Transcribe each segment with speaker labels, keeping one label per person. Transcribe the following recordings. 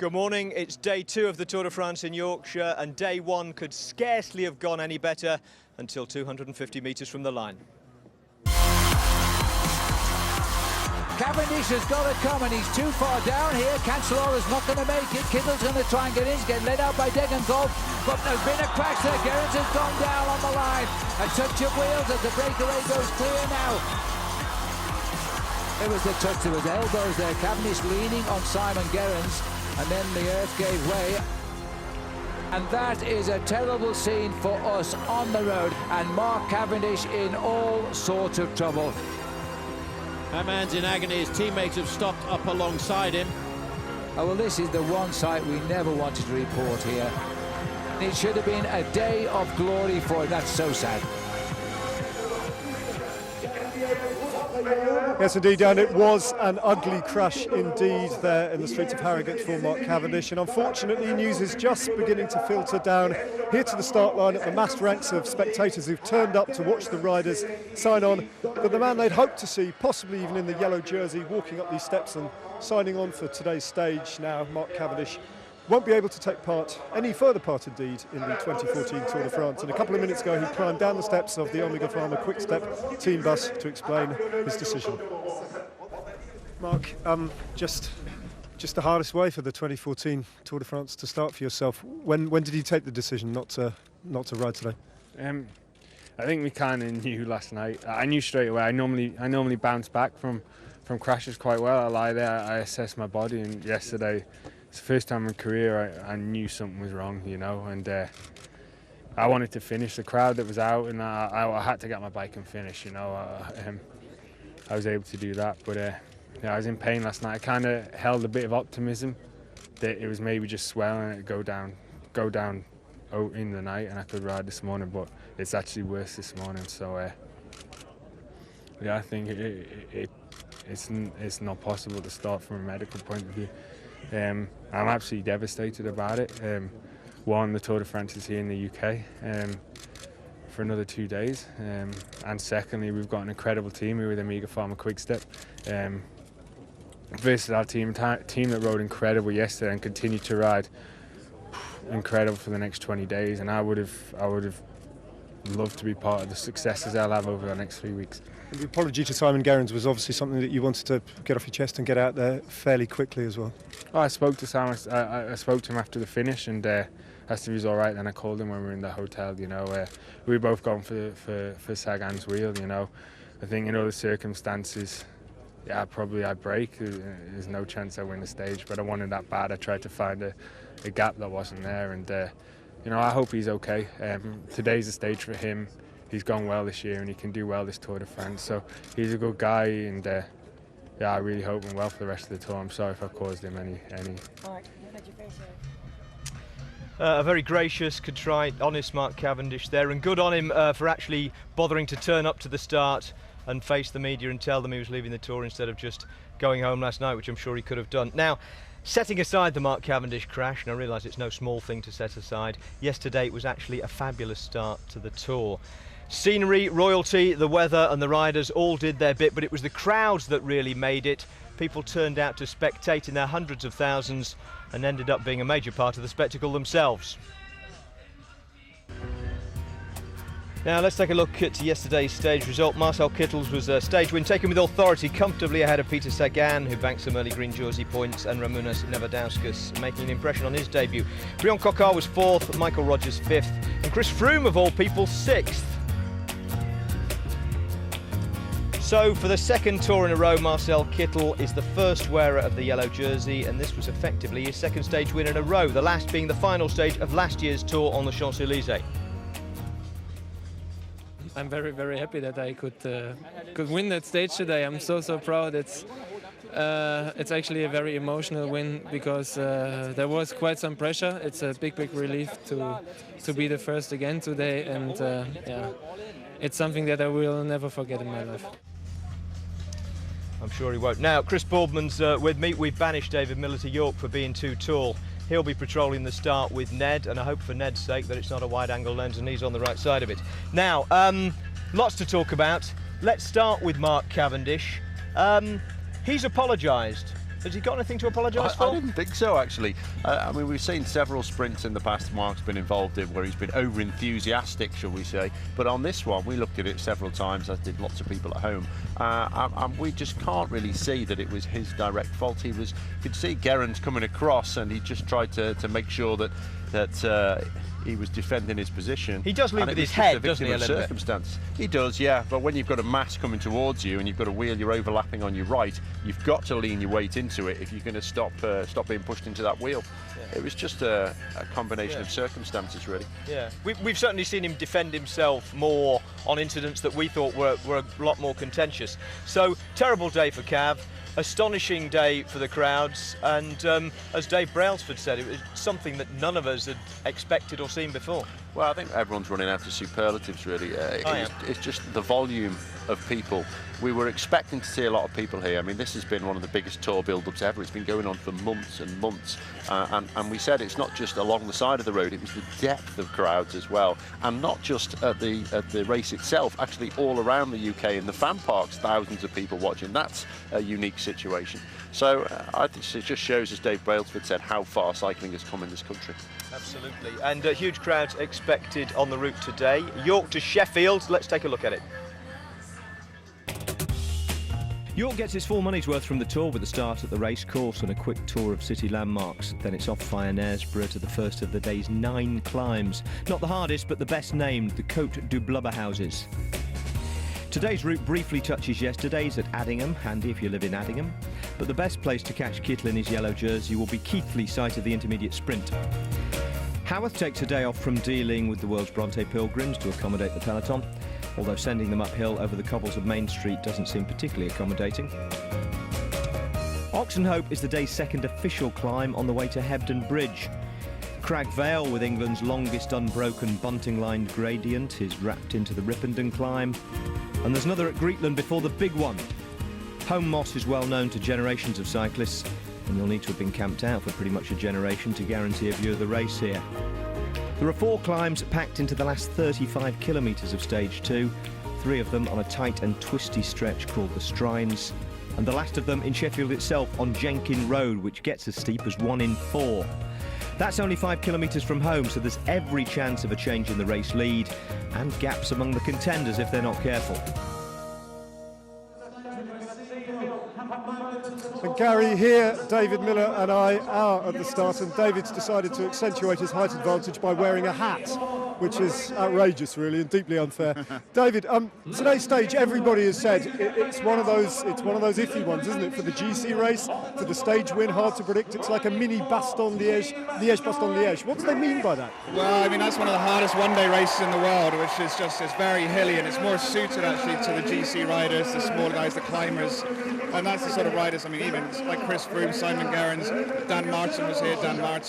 Speaker 1: Good morning. It's day 2 of the Tour de France in Yorkshire, and day 1 could scarcely have gone any better until 250 metres from the line.
Speaker 2: Cavendish has got to come, and he's too far down here. Cancellaro's not going to make it. Kittle's going to try and get in. He's getting led out by Degenkolb, but there's been a crash there. Gerrans has gone down on the line. A touch of wheels as the breakaway goes clear now. It was the touch, there was elbows there. Cavendish leaning on Simon Gerrans, and then the earth gave way. And that is a terrible scene for us on the road, and Mark Cavendish in all sorts of trouble.
Speaker 3: That man's in agony. His teammates have stopped up alongside him.
Speaker 2: Oh, well, this is the one sight we never wanted to report here. It should have been a day of glory for him. That's so sad.
Speaker 4: Yes, indeed, and it was an ugly crash indeed there in the streets of Harrogate for Mark Cavendish. And unfortunately, news is just beginning to filter down here to the start line at the massed ranks of spectators who've turned up to watch the riders sign on. But the man they'd hoped to see, possibly even in the yellow jersey, walking up these steps and signing on for today's stage now, Mark Cavendish, won't be able to take any further part indeed in the 2014 Tour de France. And a couple of minutes ago, he climbed down the steps of the Omega Pharma Quick Step team bus to explain his decision. Mark, just the hardest way for the 2014 Tour de France to start for yourself. When did you take the decision not to ride today?
Speaker 5: I think we kind of knew last night. I knew straight away. I normally bounce back from crashes quite well. I lie there, I assess my body, and yesterday, it's the first time in my career I knew something was wrong, you know, and I wanted to finish. The crowd that was out, and I had to get my bike and finish, you know. I was able to do that, but yeah, I was in pain last night. I kind of held a bit of optimism that it was maybe just swelling and it'd go down in the night and I could ride this morning, but it's actually worse this morning. So yeah, I think it's not possible to start from a medical point of view. I'm absolutely devastated about it. One, the Tour de France is here in the UK for another 2 days, and secondly, we've got an incredible team here with Omega Pharma Quick Step versus our team that rode incredible yesterday and continued to ride incredible for the next 20 days. And I would have loved to be part of the successes they'll have over the next 3 weeks.
Speaker 4: The apology to Simon Gerrans was obviously something that you wanted to get off your chest and get out there fairly quickly as well.
Speaker 5: Oh, I spoke to Simon. I spoke to him after the finish, and asked if he was all right. Then I called him when we were in the hotel. You know, we were both going for Sagan's wheel. You know, I think in other circumstances, yeah, probably I'd break. There's no chance I win the stage, but I wanted that bad. I tried to find a gap that wasn't there, and you know, I hope he's okay. Today's a stage for him. He's gone well this year and he can do well this Tour de France. So he's a good guy, and yeah, I really hope him well for the rest of the tour. I'm sorry if I caused him any.
Speaker 1: A very gracious, contrite, honest Mark Cavendish there, and good on him for actually bothering to turn up to the start and face the media and tell them he was leaving the tour instead of just going home last night, which I'm sure he could have done. Now, setting aside the Mark Cavendish crash, and I realise it's no small thing to set aside, yesterday it was actually a fabulous start to the tour. Scenery, royalty, the weather and the riders all did their bit, but it was the crowds that really made it. People turned out to spectate in their hundreds of thousands and ended up being a major part of the spectacle themselves. Now let's take a look at yesterday's stage result. Marcel Kittel's was a stage win taken with authority, comfortably ahead of Peter Sagan, who banked some early green jersey points, and Ramūnas Nevadauskas making an impression on his debut. Brian Coquard was 4th, Michael Rogers 5th, and Chris Froome, of all people, 6th. So for the second tour in a row, Marcel Kittel is the first wearer of the yellow jersey, and this was effectively his second stage win in a row, the last being the final stage of last year's tour on the Champs-Élysées.
Speaker 6: I'm very, very happy that I could win that stage today. I'm so proud. It's actually a very emotional win because there was quite some pressure. It's a big relief to be the first again today, and yeah, it's something that I will never forget in my life.
Speaker 1: I'm sure he won't. Now, Chris Boardman's with me. We've banished David Miller to York for being too tall. He'll be patrolling the start with Ned, and I hope for Ned's sake that it's not a wide-angle lens and he's on the right side of it. Now, lots to talk about. Let's start with Mark Cavendish. He's apologised Has he got anything to apologise
Speaker 7: I
Speaker 1: for?
Speaker 7: didn't think so, actually. I mean, we've seen several sprints in the past Mark's been involved in where he's been over-enthusiastic, shall we say. But on this one, we looked at it several times, as did lots of people at home, and we just can't really see that it was his direct fault. You could see Gerrans coming across, and he just tried to make sure that he was defending his position.
Speaker 1: He does lead with his head, doesn't he, a little bit?
Speaker 7: Circumstance. He does, yeah. But when you've got a mass coming towards you and you've got a wheel you're overlapping on your right, you've got to lean your weight into it if you're going to stop being pushed into that wheel. Yeah. It was just a combination of circumstances, really. Yeah,
Speaker 1: we've certainly seen him defend himself more on incidents that we thought were a lot more contentious. So, terrible day for Cav. Astonishing day for the crowds, and as Dave Brailsford said, it was something that none of us had expected or seen before.
Speaker 7: Well, I think everyone's running out of superlatives, really. It's just the volume of people. We were expecting to see a lot of people here. I mean, this has been one of the biggest tour build-ups ever. It's been going on for months and months, and we said it's not just along the side of the road, it was the depth of crowds as well, and not just at the race itself, actually all around the UK in the fan parks, thousands of people watching. That's a unique situation. So I think it just shows, as Dave Brailsford said, how far cycling has come in this country.
Speaker 1: Absolutely, and huge crowds expected on the route today. York to Sheffield, let's take a look at it. York gets its full money's worth from the Tour with the start at the race course and a quick tour of city landmarks. Then it's off via Knaresborough to the first of the day's 9 climbs. Not the hardest, but the best named, the Côte du Blubberhouses. Today's route briefly touches yesterday's at Addingham, handy if you live in Addingham. But the best place to catch Kittel in his yellow jersey will be Keighley, site of the intermediate sprint. Haworth takes a day off from dealing with the world's Bronte pilgrims to accommodate the peloton, although sending them uphill over the cobbles of Main Street doesn't seem particularly accommodating. Oxenhope is the day's second official climb on the way to Hebden Bridge. Crag Vale, with England's longest unbroken bunting-lined gradient, is wrapped into the Ripponden climb. And there's another at Greetland before the big one. Home Moss is well known to generations of cyclists, and you'll need to have been camped out for pretty much a generation to guarantee a view of the race here. There are 4 climbs packed into the last 35 kilometres of Stage 2, 3 of them on a tight and twisty stretch called the Strines, and the last of them in Sheffield itself on Jenkin Road, which gets as steep as 1 in 4. That's only 5 kilometres from home, so there's every chance of a change in the race lead and gaps among the contenders if they're not careful.
Speaker 4: And Gary, here David Miller and I are at the start, and David's decided to accentuate his height advantage by wearing a hat, which is outrageous really and deeply unfair. David, today's stage, everybody has said it's one of those iffy ones, isn't it, for the GC race, for the stage win, hard to predict. It's like a mini Liège-Bastogne-Liège. What do they mean by that?
Speaker 8: Well, I mean, that's one of the hardest one-day races in the world, which is just, it's very hilly, and it's more suited actually to the GC riders, the small guys, the climbers, and that's the sort of riders, I mean, even like Chris Froome, Simon Gerrans, Dan Martin was here, and I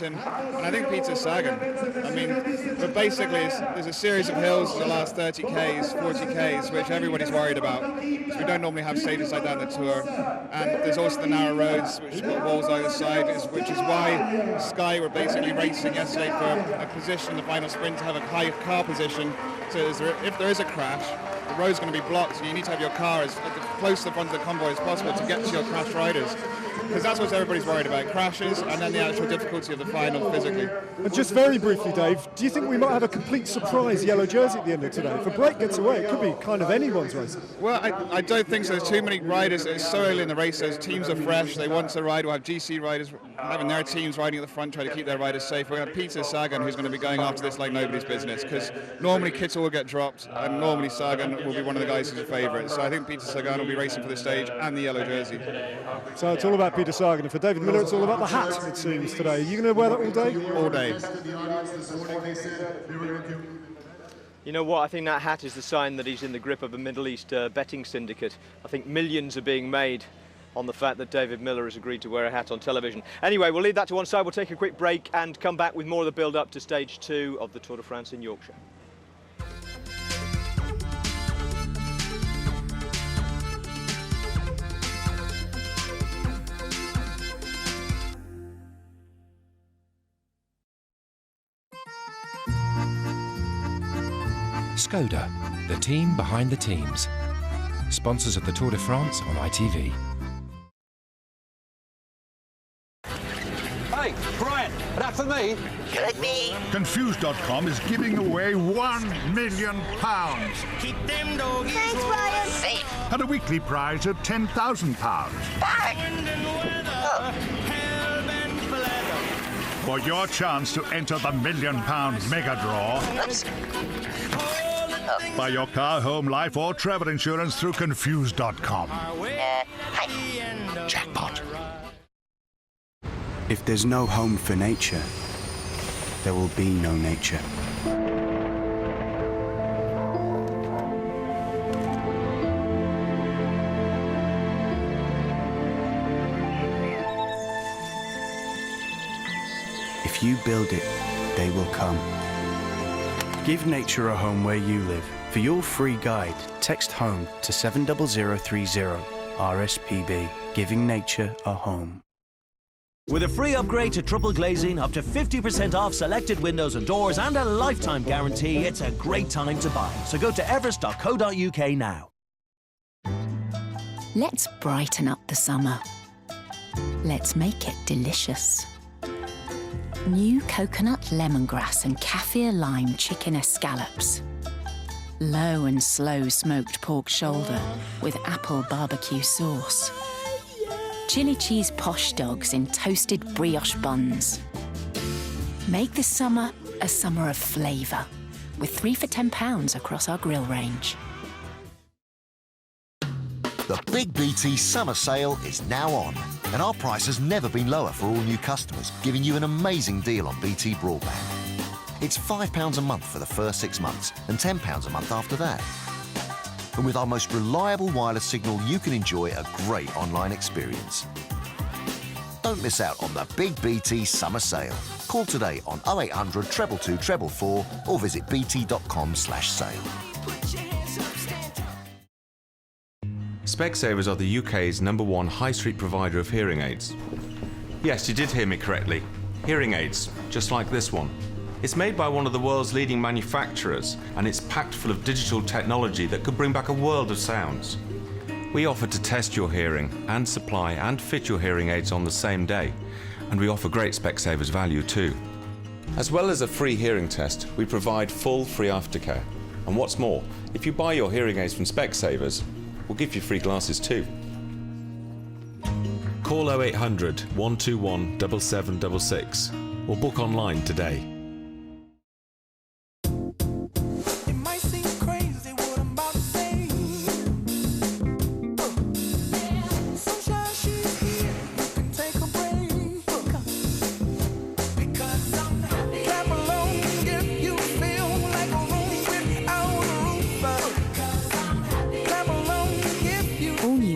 Speaker 8: think Peter Sagan. I mean, but basically there's a series of hills in the last 30 Ks, 40 Ks, which everybody's worried about, because we don't normally have stages like that in the Tour, and there's also the narrow roads, which have got walls either side, which is why Sky were basically racing yesterday for a position in the final sprint to have a high car position, so if there is a crash, the road's going to be blocked, so you need to have your car as close to the front of the convoy as possible to get to your crash riders. Because that's what everybody's worried about, crashes and then the actual difficulty of the final physically.
Speaker 4: And just very briefly, Dave, do you think we might have a complete surprise yellow jersey at the end of today? If a break gets away, it could be kind of anyone's race.
Speaker 8: Well, I don't think so. There's too many riders. It's so early in the race. Those teams are fresh. They want to ride. We'll have GC riders having their teams riding at the front, trying to keep their riders safe. We're going to have Peter Sagan, who's going to be going after this like nobody's business, because normally Kittel will get dropped, and normally Sagan will be one of the guys who's a favourite. So I think Peter Sagan will be racing for the stage and the yellow jersey.
Speaker 4: So it's all about Peter Sagan, and for David Miller, it's all about the hat, it seems, today. Are you going to wear that all day?
Speaker 8: All day.
Speaker 1: You know what, I think that hat is the sign that he's in the grip of a Middle East betting syndicate. I think millions are being made on the fact that David Miller has agreed to wear a hat on television. Anyway, we'll leave that to one side. We'll take a quick break and come back with more of the build-up to Stage 2 of the Tour de France in Yorkshire.
Speaker 9: Skoda, the team behind the teams. Sponsors of the Tour de France on ITV.
Speaker 10: me.
Speaker 11: Could be.
Speaker 10: Confused.com is giving away £1 million.
Speaker 11: Thanks, Brian. Safe.
Speaker 10: And a weekly prize of £10,000.
Speaker 11: Back. Oh.
Speaker 10: For your chance to enter the £1 million mega draw.
Speaker 11: Oops.
Speaker 10: Buy your car, home, life or travel insurance through Confused.com.
Speaker 11: Hi.
Speaker 10: Jackpot.
Speaker 12: If there's no home for nature, there will be no nature. If you build it, they will come. Give nature a home where you live. For your free guide, text HOME to 70030. RSPB, giving nature a home.
Speaker 13: With a free upgrade to triple glazing, up to 50% off selected windows and doors and a lifetime guarantee, it's a great time to buy. So go to everest.co.uk now.
Speaker 14: Let's brighten up the summer. Let's make it delicious. New coconut lemongrass and kaffir lime chicken escallops. Low and slow smoked pork shoulder with apple barbecue sauce. Chili cheese posh dogs in toasted brioche buns. Make this summer a summer of flavour with 3 for £10 across our grill range.
Speaker 15: The Big BT Summer Sale is now on, and our price has never been lower for all new customers, giving you an amazing deal on BT Broadband. It's £5 a month for the first 6 months and £10 a month after that. And with our most reliable wireless signal, you can enjoy a great online experience. Don't miss out on the Big BT Summer Sale. Call today on 0800 222 444 or visit bt.com/sale.
Speaker 16: Specsavers are the UK's #1 high street provider of hearing aids. Yes, you did hear me correctly. Hearing aids, just like this one. It's made by one of the world's leading manufacturers, and it's packed full of digital technology that could bring back a world of sounds. We offer to test your hearing and supply and fit your hearing aids on the same day, and we offer great Specsavers value too. As well as a free hearing test, we provide full free aftercare. And what's more, if you buy your hearing aids from Specsavers, we'll give you free glasses too. Call 0800 121 7766 or book online today.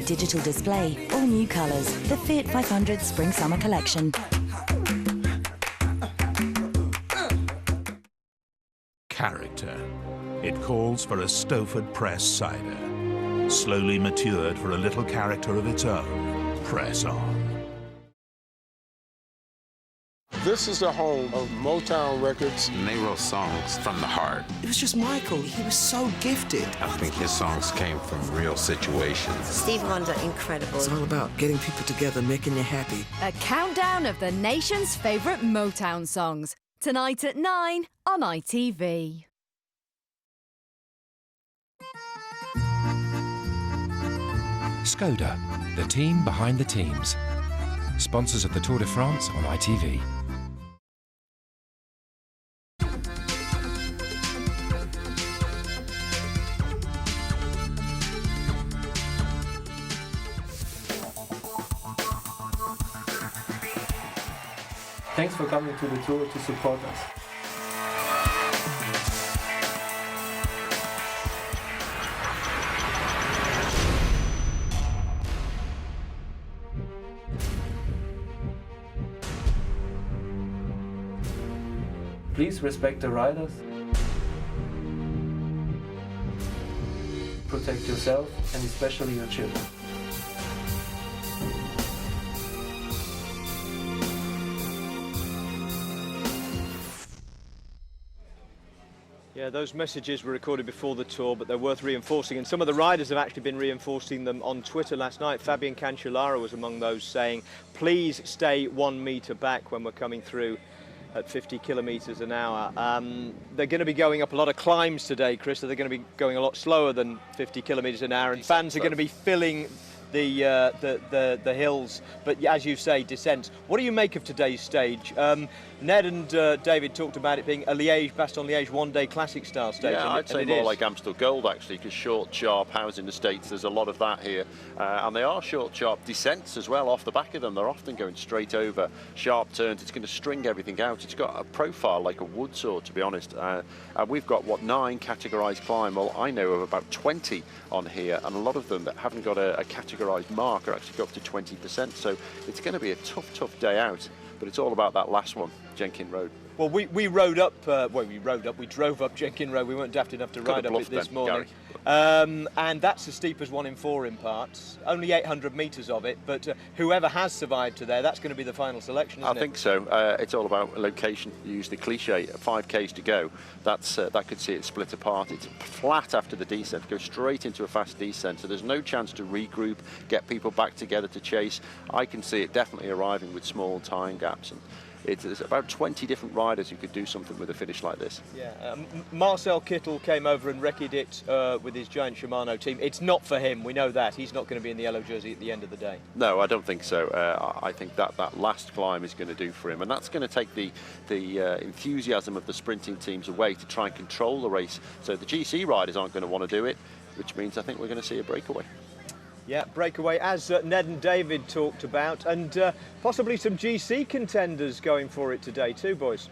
Speaker 17: Digital display, all new colours. The Fiat 500 Spring Summer Collection.
Speaker 18: Character. It calls for a Stowford Press cider. Slowly matured for a little character of its own. Press on.
Speaker 19: This is the home of Motown Records.
Speaker 20: And they wrote songs from the heart.
Speaker 21: It was just Michael. He was so gifted.
Speaker 20: I think his songs came from real situations.
Speaker 22: Steve Wonder, incredible.
Speaker 21: It's all about getting people together, making you happy.
Speaker 23: A countdown of the nation's favourite Motown songs. Tonight at 9 on ITV.
Speaker 9: Skoda, the team behind the teams. Sponsors of the Tour de France on ITV.
Speaker 6: Thanks for coming to the tour to support us. Please respect the riders. Protect yourself and especially your children.
Speaker 1: Yeah, those messages were recorded before the tour, but they're worth reinforcing. And some of the riders have actually been reinforcing them on Twitter last night. Fabian Cancellara was among those saying, please stay 1 metre back when we're coming through at 50 kilometres an hour. They're going to be going up a lot of climbs today, Chris, so they're going to be going a lot slower than 50 kilometres an hour, and fans are going to be filling the hills, but as you say, descents. What do you make of today's stage? Ned and David talked about it being a Liège-Bastogne-Liège one-day classic style stage.
Speaker 7: Yeah, I'd say more
Speaker 1: is.
Speaker 7: like Amstel Gold actually, because short, sharp, housed in the States, there's a lot of that here. And they are short, sharp descents as well off the back of them. They're often going straight over, sharp turns. It's going to string everything out. It's got a profile like a wood saw, to be honest. We've got, 9 categorised climb? Well, I know of about 20 on here, and a lot of them that haven't got a categorised mark are actually go up to 20%. So it's going to be a tough day out. But it's all about that last one, Jenkin Road.
Speaker 1: Well, we rode up, we drove up Jenkin Road. We weren't daft enough to ride up it this morning. And that's as steep as 1 in 4 in parts. Only 800 metres of it, but whoever has survived to there, that's going to be the final selection, isn't it?
Speaker 7: I think so. It's all about location. You use the cliche, 5Ks to go. That could see it split apart. It's flat after the descent, go straight into a fast descent, so there's no chance to regroup, get people back together to chase. I can see it definitely arriving with small time gaps. And there's about 20 different riders who could do something with a finish like this.
Speaker 1: Yeah, Marcel Kittel came over and wrecked it with his giant Shimano team. It's not for him, we know that. He's not going to be in the yellow jersey at the end of the day.
Speaker 7: No, I don't think so. I think that last climb is going to do for him, and that's going to take the enthusiasm of the sprinting teams away to try and control the race. So the GC riders aren't going to want to do it, which means I think we're going to see a breakaway.
Speaker 1: Yeah, breakaway, as Ned and David talked about, and possibly some GC contenders going for it today too, boys.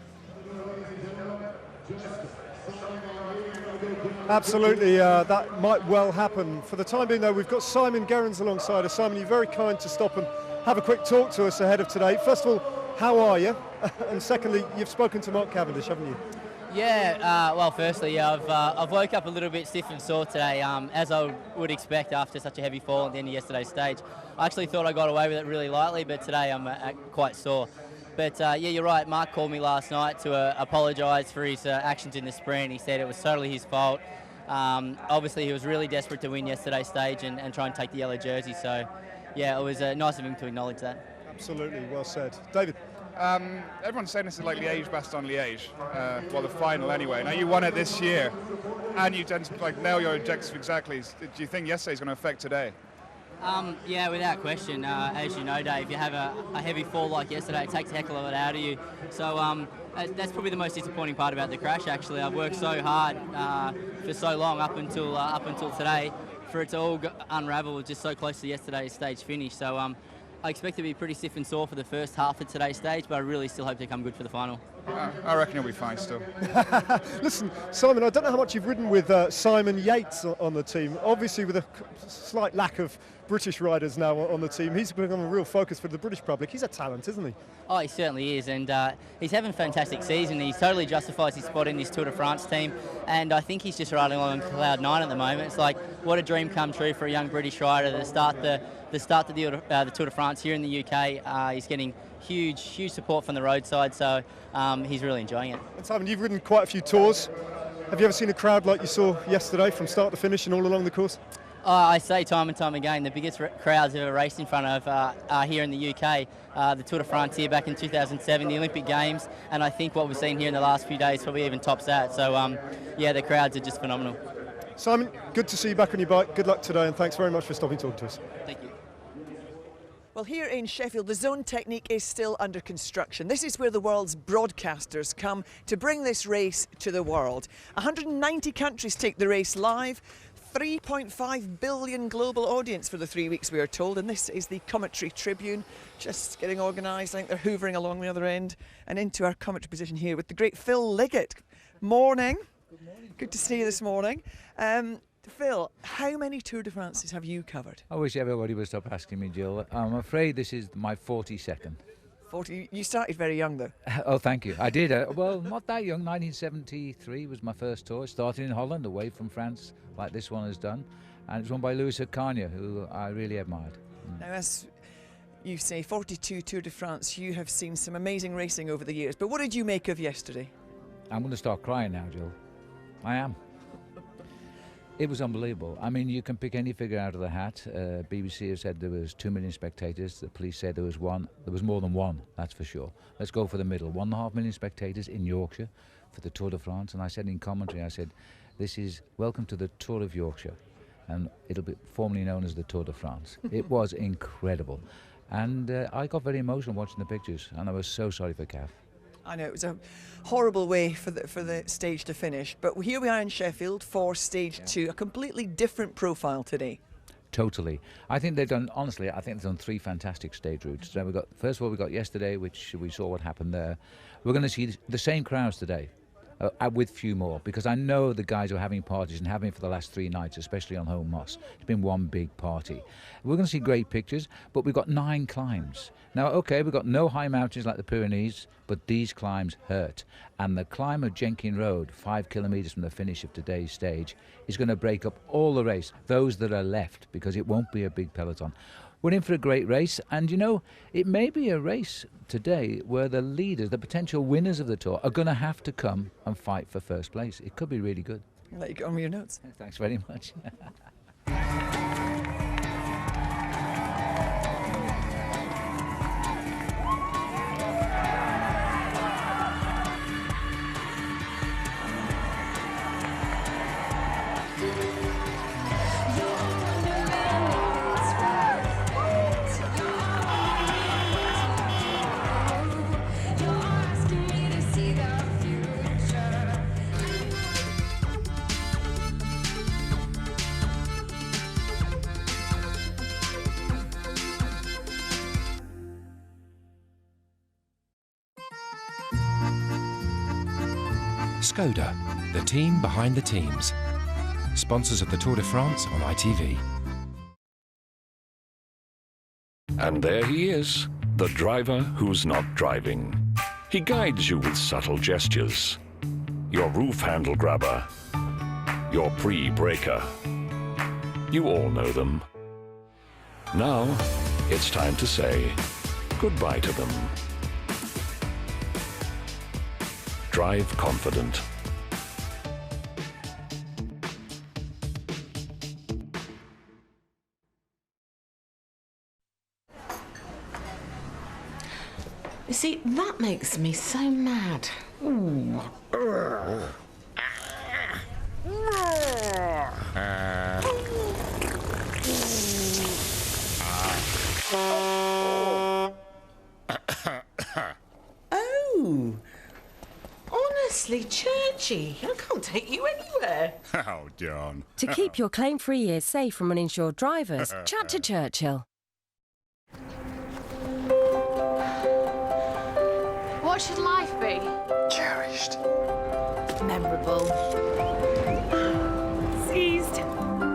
Speaker 4: Absolutely, that might well happen. For the time being, though, we've got Simon Gerrans alongside us. Simon, you're very kind to stop and have a quick talk to us ahead of today. First of all, how are you? And secondly, you've spoken to Mark Cavendish, haven't you?
Speaker 2: Yeah, well, firstly, I've woke up a little bit stiff and sore today, as I would expect after such a heavy fall at the end of yesterday's stage. I actually thought I got away with it really lightly, but today I'm quite sore. But yeah, you're right, Mark called me last night to apologise for his actions in the sprint. He said it was totally his fault. Obviously, he was really desperate to win yesterday's stage and try and take the yellow jersey, so yeah, it was nice of him to acknowledge that.
Speaker 4: Absolutely, well said. David?
Speaker 8: Everyone's saying this is like Liège-Bastogne-Liège, well, the final anyway. Now, you won it this year, and you tend to nail your objectives exactly. Do you think yesterday's going to affect today?
Speaker 2: Yeah, without question. As you know, Dave, you have a heavy fall like yesterday, it takes a heck of a lot out of you. So that's probably the most disappointing part about the crash, actually. I've worked so hard for so long up until today for it to all unravel just so close to yesterday's stage finish. So I expect to be pretty stiff and sore for the first half of today's stage, but I really still hope to come good for the final.
Speaker 8: I reckon you'll be fine still.
Speaker 4: Listen, Simon, I don't know how much you've ridden with Simon Yates on the team. Obviously, with a slight lack of British riders now on the team, he's become a real focus for the British public. He's a talent, isn't he?
Speaker 2: Oh, he certainly is, and he's having a fantastic season. He totally justifies his spot in this Tour de France team, and I think he's just riding along on cloud 9 at the moment. It's like, what a dream come true for a young British rider to start the Tour de France here in the UK. He's getting huge support from the roadside, so he's really enjoying it.
Speaker 4: And Simon, you've ridden quite a few tours. Have you ever seen a crowd like you saw yesterday from start to finish and all along the course?
Speaker 2: I say time and time again, the biggest crowds I've ever raced in front of are here in the UK. The Tour de France here back in 2007, the Olympic Games, and I think what we've seen here in the last few days probably even tops that. So yeah, the crowds are just phenomenal.
Speaker 4: Simon, good to see you back on your bike. Good luck today, and thanks very much for stopping talking to us.
Speaker 2: Thank you.
Speaker 3: Well, here in Sheffield, the Zone Technique is still under construction. This is where the world's broadcasters come to bring this race to the world. 190 countries take the race live. 3.5 billion global audience for the 3 weeks, we are told, and this is the commentary tribune just getting organised. I think they're hoovering along the other end and into our commentary position here with the great Phil Liggett. Morning. Good morning. Good to see you this morning. Phil, how many Tour de France's have you covered?
Speaker 22: I wish everybody would stop asking me, Jill. I'm afraid this is my 42nd.
Speaker 3: 40. You started very young, though.
Speaker 22: Oh, thank you. I did. Well, not that young. 1973 was my first tour. It started in Holland, away from France, like this one has done. And it was won by Louis Ocaña, who I really admired.
Speaker 3: Now, as you say, 42 Tour de France, you have seen some amazing racing over the years. But what did you make of yesterday?
Speaker 22: I'm going to start crying now, Jill. I am. It was unbelievable. I mean, you can pick any figure out of the hat. BBC have said there was 2 million spectators. The police said there was one. There was more than one, that's for sure. Let's go for the middle. 1.5 million spectators in Yorkshire for the Tour de France. And I said in commentary, I said, this is welcome to the Tour of Yorkshire. And it'll be formerly known as the Tour de France. It was incredible. And I got very emotional watching the pictures. And I was so sorry for Cav.
Speaker 3: I know, it was a horrible way for the stage to finish, but here we are in Sheffield for stage 2, a completely different profile today.
Speaker 22: Totally. I think they've done, honestly, I think they've done 3 fantastic stage routes. So first of all, we got yesterday, which we saw what happened there. We're going to see the same crowds today. With few more, because I know the guys are having parties and having for the last 3 nights, especially on Home Moss. It's been one big party. We're going to see great pictures, but we've got 9 climbs. Now, okay, we've got no high mountains like the Pyrenees, but these climbs hurt. And the climb of Jenkin Road, 5 kilometres from the finish of today's stage, is going to break up all the race, those that are left, because it won't be a big peloton. We're in for a great race, and you know, it may be a race today where the leaders, the potential winners of the Tour, are going to have to come and fight for first place. It could be really good.
Speaker 3: I'll let you get on with your notes.
Speaker 22: Thanks very much.
Speaker 9: Skoda, the team behind the teams. Sponsors of the Tour de France on ITV.
Speaker 5: And there he is, the driver who's not driving. He guides you with subtle gestures. Your roof handle grabber. Your pre-braker. You all know them. Now, it's time to say goodbye to them. Drive confident.
Speaker 10: You see, that makes me so mad. Ooh. Oh. Honestly, Churchy, I can't take you anywhere.
Speaker 11: Oh, John.
Speaker 24: To keep your claim-free years safe from uninsured drivers, chat to Churchill.
Speaker 25: What should life be?
Speaker 11: Cherished.
Speaker 25: Memorable. Seized.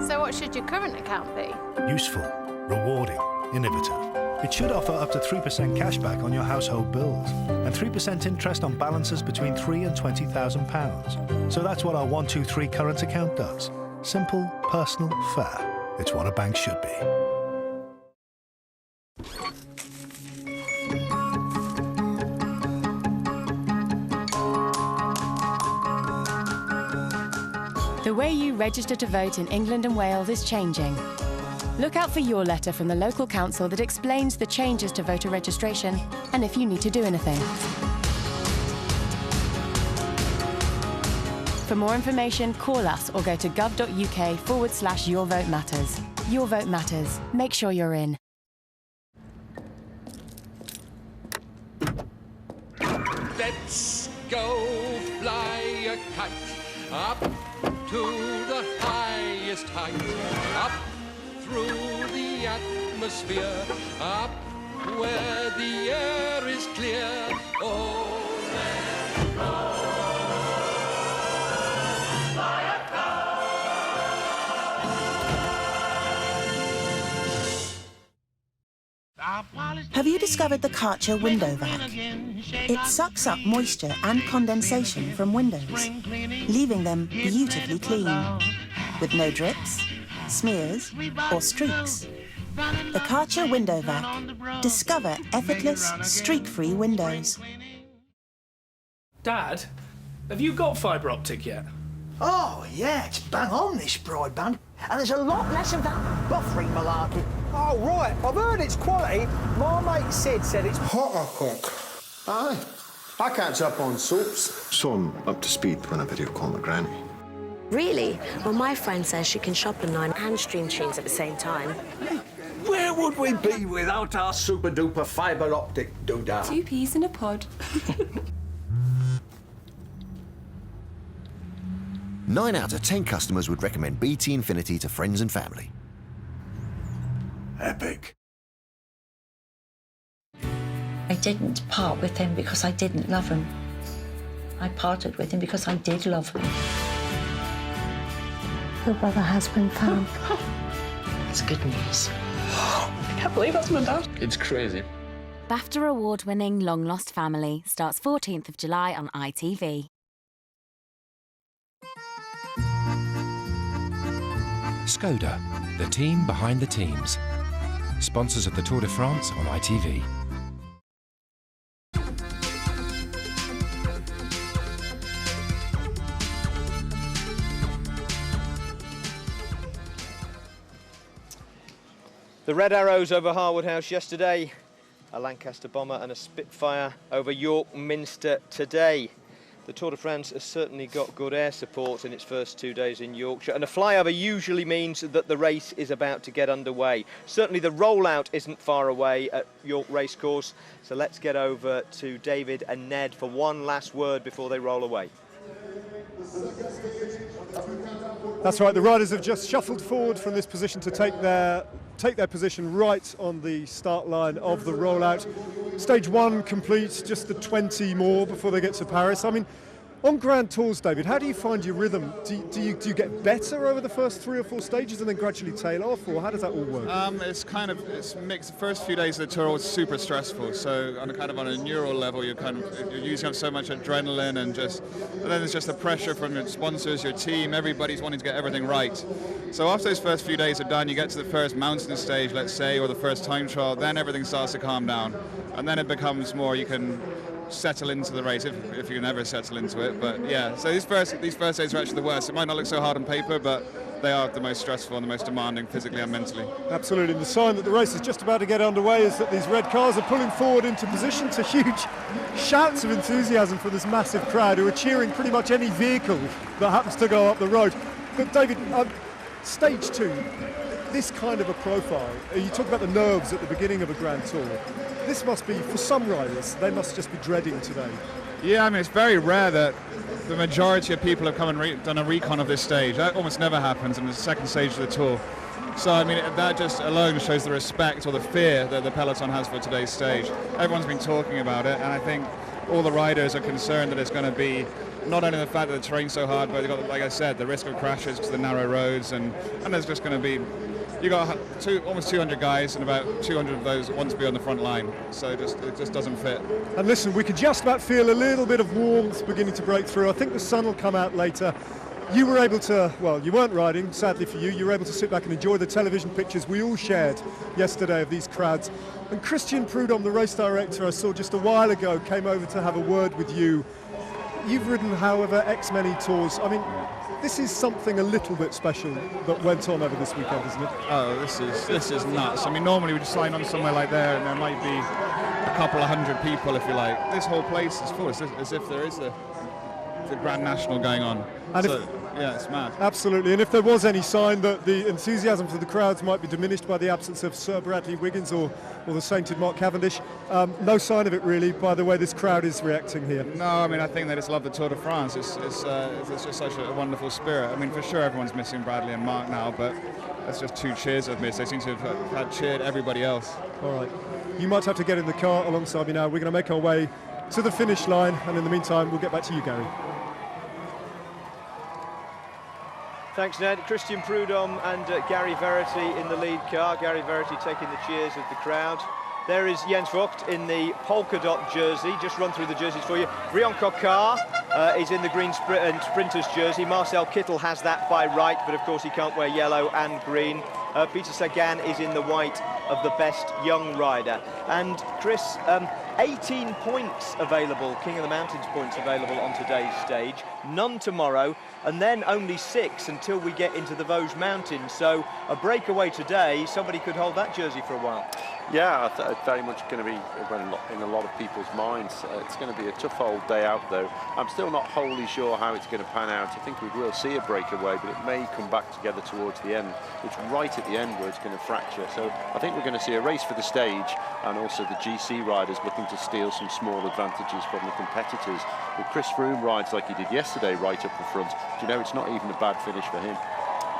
Speaker 25: So what should your current account be?
Speaker 26: Useful, rewarding, innovative. It should offer up to 3% cashback on your household bills and 3% interest on balances between £3,000 and £20,000. So that's what our 123 current account does. Simple, personal, fair. It's what a bank should be.
Speaker 24: The way you register to vote in England and Wales is changing. Look out for your letter from the local council that explains the changes to voter registration and if you need to do anything. For more information, call us or go to gov.uk/Your Vote Matters. Your vote matters. Make sure you're in.
Speaker 27: Let's go fly a kite up to the highest height, up through the atmosphere, up where the air is clear. Oh, let's go fly a kite.
Speaker 28: Have you discovered the Karcher window vac? It sucks up moisture and condensation from windows, leaving them beautifully clean, with no drips, smears or streaks. The Karcher window vac. Discover effortless, streak-free windows.
Speaker 29: Dad, have you got fibre optic yet?
Speaker 12: Oh, yeah, it's bang on, this broadband. And there's a lot less of that buffering malarkey.
Speaker 13: Oh, right, I've heard it's quality. My mate Sid said it's hot or quick.
Speaker 11: Aye. I catch up on soaps. So I'm up to speed when I video call my granny.
Speaker 14: Really? Well, my friend says she can shop online and stream tunes at the same time.
Speaker 13: Where would we be without our super-duper fibre optic doodah?
Speaker 14: 2 peas in a pod.
Speaker 15: 9 out of 10 customers would recommend BT Infinity to friends and family.
Speaker 13: Epic.
Speaker 16: I didn't part with him because I didn't love him. I parted with him because I did love him.
Speaker 14: Your brother has been found.
Speaker 16: It's good news.
Speaker 14: I can't believe that's my dad.
Speaker 20: It's crazy.
Speaker 23: BAFTA award-winning Long Lost Family starts 14th of July on ITV.
Speaker 9: Skoda, the team behind the teams. Sponsors of the Tour de France on ITV.
Speaker 1: The Red Arrows over Harwood House yesterday, a Lancaster Bomber and a Spitfire over York Minster today. The Tour de France has certainly got good air support in its first 2 days in Yorkshire, and a flyover usually means that the race is about to get underway. Certainly the rollout isn't far away at York Racecourse, so let's get over to David and Ned for one last word before they roll away.
Speaker 4: That's right, the riders have just shuffled forward from this position to take their position right on the start line of the rollout. Stage 1 complete, just the 20 more before they get to Paris. I mean, on Grand Tours, David, how do you find your rhythm? Do you get better over the first 3 or 4 stages and then gradually tail off, or how does that all work?
Speaker 8: It's mixed. The first few days of the tour was super stressful. So on a neural level, you're using up so much adrenaline and then there's just the pressure from your sponsors, your team, everybody's wanting to get everything right. So after those first few days are done, you get to the first mountain stage, let's say, or the first time trial, then everything starts to calm down, and then it becomes more you can settle into the race if you can ever settle into it. But yeah, so these first days are actually the worst. It might not look so hard on paper, but they are the most stressful and the most demanding physically and mentally.
Speaker 4: Absolutely, and the sign that the race is just about to get underway is that these red cars are pulling forward into position to huge shouts of enthusiasm from this massive crowd who are cheering pretty much any vehicle that happens to go up the road. But David, stage 2, this kind of a profile, you talk about the nerves at the beginning of a Grand Tour. This must be, for some riders, they must just be dreading today.
Speaker 8: Yeah, I mean, it's very rare that the majority of people have come and done a recon of this stage. That almost never happens in the second stage of the tour. So, I mean, that just alone shows the respect or the fear that the peloton has for today's stage. Everyone's been talking about it, and I think all the riders are concerned that it's going to be not only the fact that the terrain's so hard, but they've got, like I said, the risk of crashes because of the narrow roads, and there's just going to be, you got almost 200 guys, and about 200 of those want to be on the front line, so it just doesn't fit.
Speaker 4: And listen, we can just about feel a little bit of warmth beginning to break through. I think the sun will come out later. You were able to, well, you weren't riding, sadly for you. You were able to sit back and enjoy the television pictures we all shared yesterday of these crowds. And Christian Prudhomme, the race director I saw just a while ago, came over to have a word with you. You've ridden, however, X many tours. I mean, this is something a little bit special that went on over this weekend, isn't it?
Speaker 8: Oh, this is nuts. I mean, normally we'd sign on somewhere like there and there might be a couple of hundred people, if you like. This whole place is full, as if there is the Grand National going on. And so, yeah, it's mad.
Speaker 4: Absolutely, and if there was any sign that the enthusiasm for the crowds might be diminished by the absence of Sir Bradley Wiggins or the sainted Mark Cavendish, no sign of it really by the way this crowd is reacting here.
Speaker 8: No, I mean, I think they just love the Tour de France. It's just such a wonderful spirit. I mean, for sure everyone's missing Bradley and Mark now, but that's just 2 cheers I've missed. They seem to have had cheered everybody else.
Speaker 4: All right, you might have to get in the car alongside me now. We're going to make our way to the finish line, and in the meantime we'll get back to you, Gary.
Speaker 1: Thanks, Ned. Christian Prudhomme and Gary Verity in the lead car. Gary Verity taking the cheers of the crowd. There is Jens Vogt in the polka dot jersey. Just run through the jerseys for you. Brian Coquart is in the green sprinter's jersey. Marcel Kittel has that by right, but of course he can't wear yellow and green. Peter Sagan is in the white of the best young rider. And Chris, 18 points available, King of the Mountains points available on today's stage, none tomorrow, and then only 6 until we get into the Vosges Mountains. So a breakaway today, somebody could hold that jersey for a while.
Speaker 2: Yeah, it's very much going to be in a lot of people's minds. It's going to be a tough old day out, though. I'm still not wholly sure how it's going to pan out. I think we will see a breakaway, but it may come back together towards the end. It's right at the end where it's going to fracture. So I think we're going to see a race for the stage, and also the GC riders looking to steal some small advantages from the competitors. But Chris Froome rides like he did yesterday, right up the front. Do you know, it's not even a bad finish for him.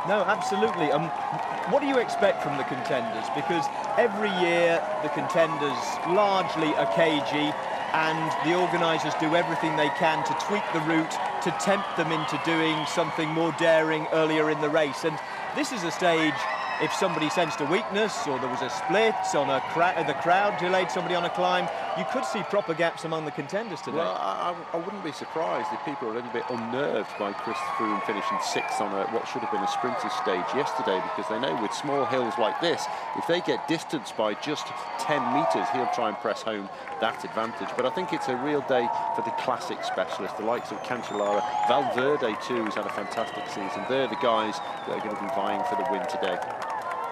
Speaker 1: No, absolutely. What do you expect from the contenders? Because every year the contenders largely are cagey, and the organisers do everything they can to tweak the route, to tempt them into doing something more daring earlier in the race. And this is a stage, if somebody sensed a weakness or there was a split on the crowd delayed somebody on a climb, you could see proper gaps among the contenders today.
Speaker 2: Well, I wouldn't be surprised if people are a little bit unnerved by Chris Froome finishing 6th on what should have been a sprinter stage yesterday, because they know with small hills like this, if they get distanced by just 10 metres, he'll try and press home that advantage. But I think it's a real day for the classic specialists, the likes of Cancellara. Valverde too has had a fantastic season. They're the guys that are going to be vying for the win today.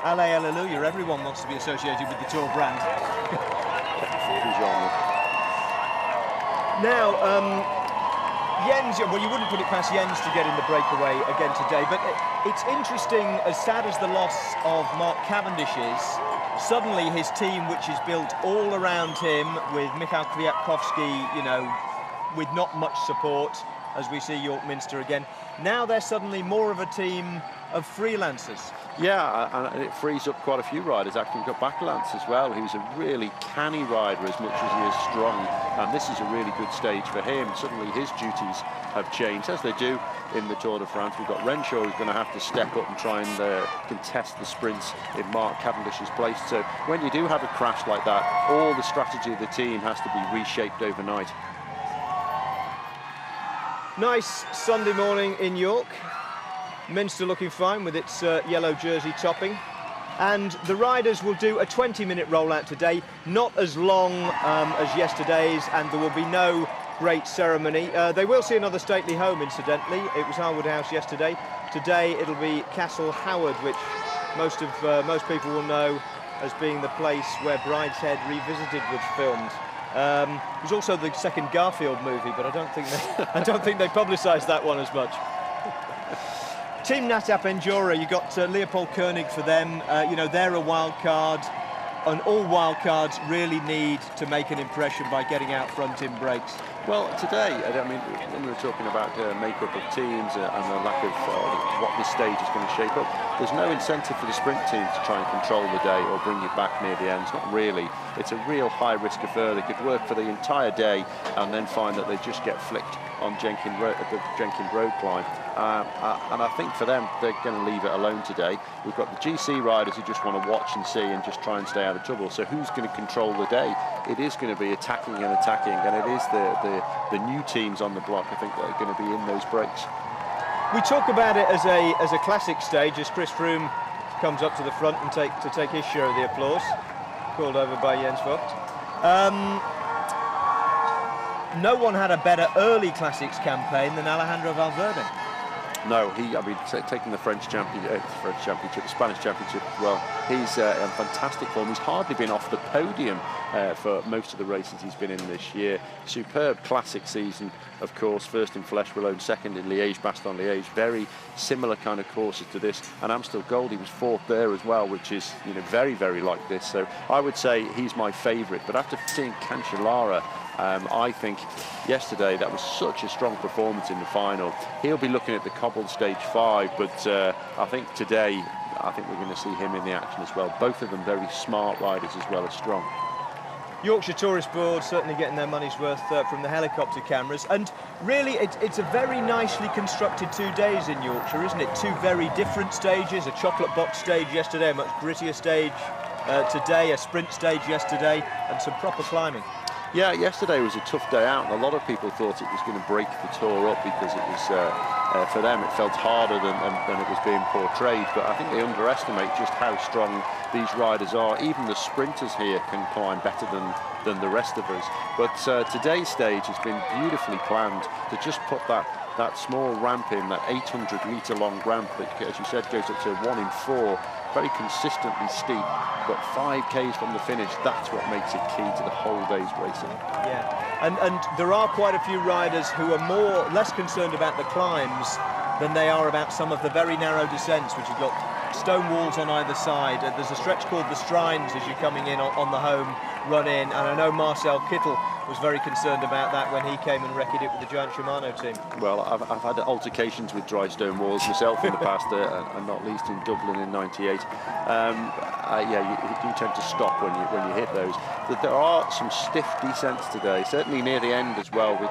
Speaker 1: Allez, hallelujah, everyone wants to be associated with the Tour brand. Now, Jens, well, you wouldn't put it past Jens to get in the breakaway again today, but it's interesting, as sad as the loss of Mark Cavendish is, suddenly his team, which is built all around him with Michał Kwiatkowski, you know, with not much support, as we see York Minster again, now they're suddenly more of a team of freelancers.
Speaker 2: Yeah, and it frees up quite a few riders. Actually, we've got Bakelants as well, who's a really canny rider as much as he is strong, and this is a really good stage for him. Suddenly his duties have changed, as they do in the Tour de France. We've got Renshaw, who's going to have to step up and try and contest the sprints in Mark Cavendish's place. So when you do have a crash like that, all the strategy of the team has to be reshaped overnight.
Speaker 1: Nice Sunday morning in York. Minster looking fine with its yellow jersey topping. And the riders will do a 20-minute rollout today, not as long as yesterday's, and there will be no great ceremony. They will see another stately home, incidentally. It was Harwood House yesterday. Today it'll be Castle Howard, which most people will know as being the place where Brideshead Revisited was filmed. It was also the second Garfield movie, but I don't think they publicised that one as much. Team Natap Endura, you got Leopold Koenig for them. You know, they're a wild card, and all wild cards really need to make an impression by getting out front in breaks.
Speaker 2: Well, today, I mean, when we were talking about makeup of teams and the lack of what this stage is going to shape up, there's no incentive for the sprint team to try and control the day or bring you back near the end. It's not really. It's a real high-risk affair. They could work for the entire day and then find that they just get flicked on the Jenkins Road climb. And I think for them, they're going to leave it alone today. We've got the GC riders who just want to watch and see and just try and stay out of trouble. So who's going to control the day? It is going to be attacking, and it is the new teams on the block, I think, that are going to be in those breaks.
Speaker 1: We talk about it as a classic stage, as Chris Froome comes up to the front and to take his share of the applause, called over by Jens Vogt. No one had a better early classics campaign than Alejandro Valverde.
Speaker 2: No, taking the French Championship, the Spanish Championship as well, he's in fantastic form. He's hardly been off the podium for most of the races he's been in this year. Superb classic season, of course, first in Flèche-Wallonne, second in Liège-Bastogne-Liège. Very similar kind of courses to this. And Amstel Gold, he was 4th there as well, which is, you know, very, very like this. So I would say he's my favourite. But after seeing Cancellara, I think yesterday that was such a strong performance in the final. He'll be looking at the cobbled stage 5, but I think today, I think we're going to see him in the action as well. Both of them very smart riders as well as strong.
Speaker 1: Yorkshire Tourist Board certainly getting their money's worth from the helicopter cameras, and really it's a very nicely constructed 2 days in Yorkshire, isn't it? 2 very different stages, a chocolate box stage yesterday, a much grittier stage today, a sprint stage yesterday, and some proper climbing. Yeah,
Speaker 2: yesterday was a tough day out, and a lot of people thought it was going to break the Tour up because it was For them, it felt harder than it was being portrayed, but I think they underestimate just how strong these riders are. Even the sprinters here can climb better than the rest of us. But today's stage has been beautifully planned to just put that small ramp in, that 800-metre long ramp that, as you said, goes up to 1 in 4, very consistently steep, but 5Ks from the finish, that's what makes it key to the whole day's racing.
Speaker 1: Yeah, and there are quite a few riders who are less concerned about the climbs than they are about some of the very narrow descents, which have got stone walls on either side. There's a stretch called the Strines as you're coming in on the home run in, and I know Marcel Kittel was very concerned about that when he came and wrecked it with the Giant Shimano team.
Speaker 2: Well, I've had altercations with dry stone walls myself in the past, and not least in Dublin in '98. Yeah, you do tend to stop when you hit those. But there are some stiff descents today, certainly near the end as well. We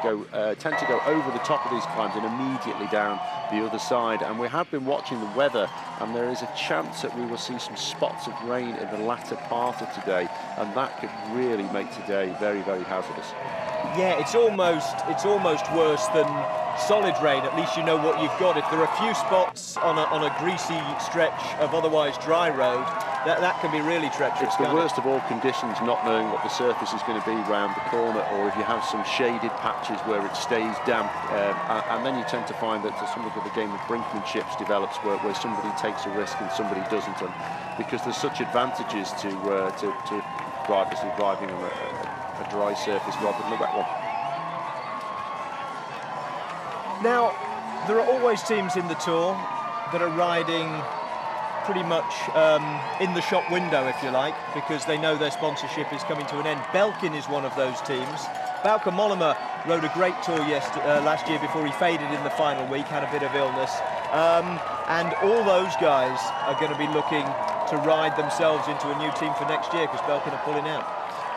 Speaker 2: tend to go over the top of these climbs and immediately down the other side. And we have been watching the weather, and there is a chance that we will see some spots of rain in the latter part of today, and that could really make today very, very hazardous.
Speaker 1: Yeah, it's almost worse than solid rain. At least you know what you've got. If there are a few spots on a greasy stretch of otherwise dry road, that can be really treacherous.
Speaker 2: It's the worst of all conditions, not knowing what the surface is going to be round the corner, or if you have some shaded patches where it stays damp, and then you tend to find that something of the game of brinkmanships develops, where somebody takes a risk and somebody doesn't, and because there's such advantages to driving on a dry surface rather than a wet one.
Speaker 1: Now, there are always teams in the Tour that are riding pretty much in the shop window, if you like, because they know their sponsorship is coming to an end. Belkin is one of those teams. Bauke Mollema rode a great Tour last year before he faded in the final week, had a bit of illness. And all those guys are going to be looking to ride themselves into a new team for next year because Belkin are pulling out.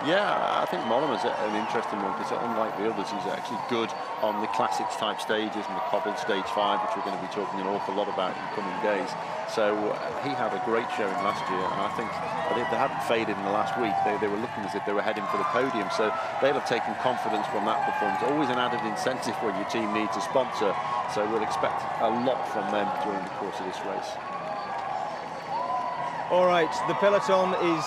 Speaker 2: Yeah, I think Mollema's an interesting one because unlike the others, he's actually good on the classics type stages and the cobbled stage 5, which we're going to be talking an awful lot about in the coming days. So he had a great showing last year, and I think if they hadn't faded in the last week, they were looking as if they were heading for the podium. So they'll have taken confidence from that performance. Always an added incentive when your team needs a sponsor. So we'll expect a lot from them during the course of this race.
Speaker 1: All right, the peloton is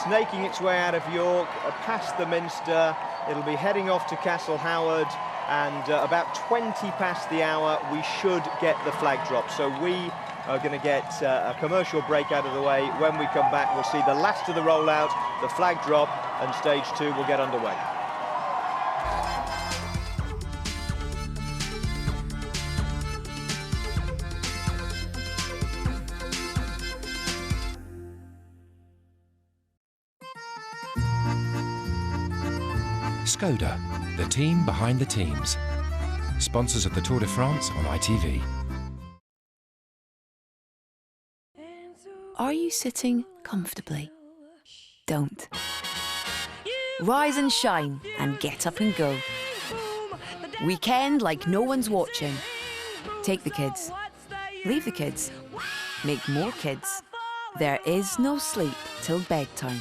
Speaker 1: snaking its way out of York, past the Minster. It'll be heading off to Castle Howard, and about 20 past the hour, we should get the flag drop. So we are going to get a commercial break out of the way. When we come back, we'll see the last of the rollout, the flag drop, and stage 2 will get underway.
Speaker 9: Skoda, the team behind the teams. Sponsors of the Tour de France on ITV.
Speaker 3: Are you sitting comfortably? Don't. Rise and shine and get up and go. Weekend like no one's watching. Take the kids. Leave the kids. Make more kids. There is no sleep till bedtime.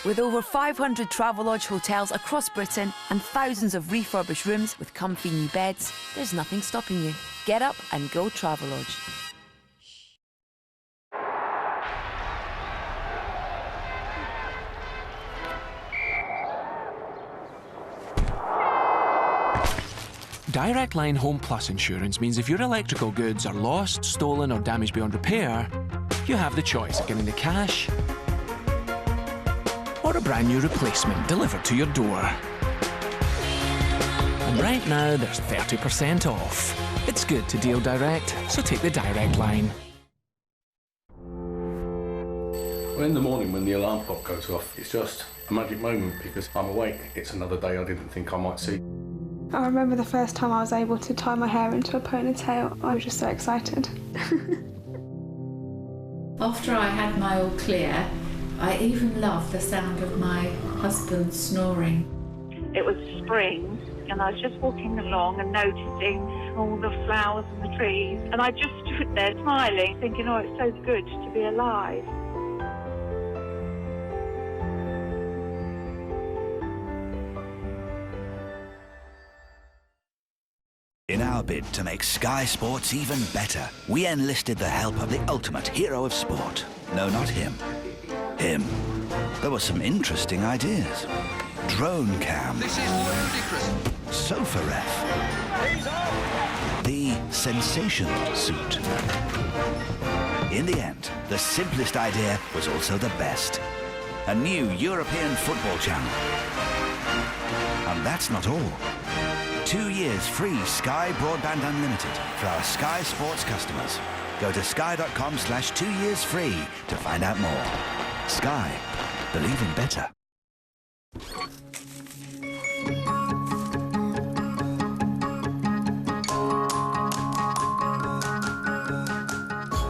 Speaker 3: With over 500 Travelodge hotels across Britain and thousands of refurbished rooms with comfy new beds, there's nothing stopping you. Get up and go Travelodge.
Speaker 6: Direct Line Home Plus insurance means if your electrical goods are lost, stolen or damaged beyond repair, you have the choice of getting the cash or a brand new replacement delivered to your door. And right now there's 30% off. It's good to deal direct, so take the Direct Line.
Speaker 7: Well, in the morning when the alarm clock goes off, it's just a magic moment because I'm awake. It's another day I didn't think I might see.
Speaker 17: I remember the first time I was able to tie my hair into a ponytail. I was just so excited.
Speaker 18: After I had my all clear, I even loved the sound of my husband snoring.
Speaker 19: It was spring, and I was just walking along and noticing all the flowers and the trees, and I just stood there smiling, thinking, oh, it's so good to be alive.
Speaker 21: In our
Speaker 5: our bid to make Sky Sports even better, we enlisted the help of the ultimate hero of sport. No, not him. Him. There were some interesting ideas. Drone cam.
Speaker 10: This is ludicrous.
Speaker 5: Sofa ref. The sensation suit. In the end, the simplest idea was also the best. A new European football channel. And that's not all. 2 years free Sky Broadband Unlimited for our Sky Sports customers. Go to sky.com/2yearsfree to find out more. Sky. Believe in better.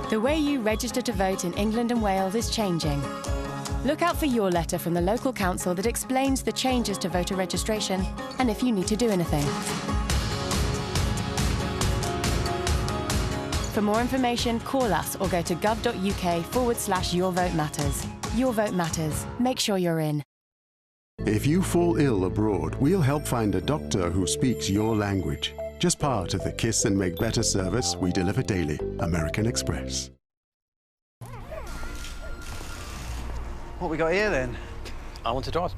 Speaker 21: The way you register to vote in England and Wales is changing. Look out for your letter from the local council that explains the changes to voter registration and if you need to do anything. For more information, call us or go to gov.uk/Your Vote Matters. Your vote matters. Make sure you're in.
Speaker 22: If you fall ill abroad, we'll help find a doctor who speaks your language. Just part of the Kiss and Make Better service we deliver daily. American Express.
Speaker 24: What we got here then?
Speaker 25: I want to drive.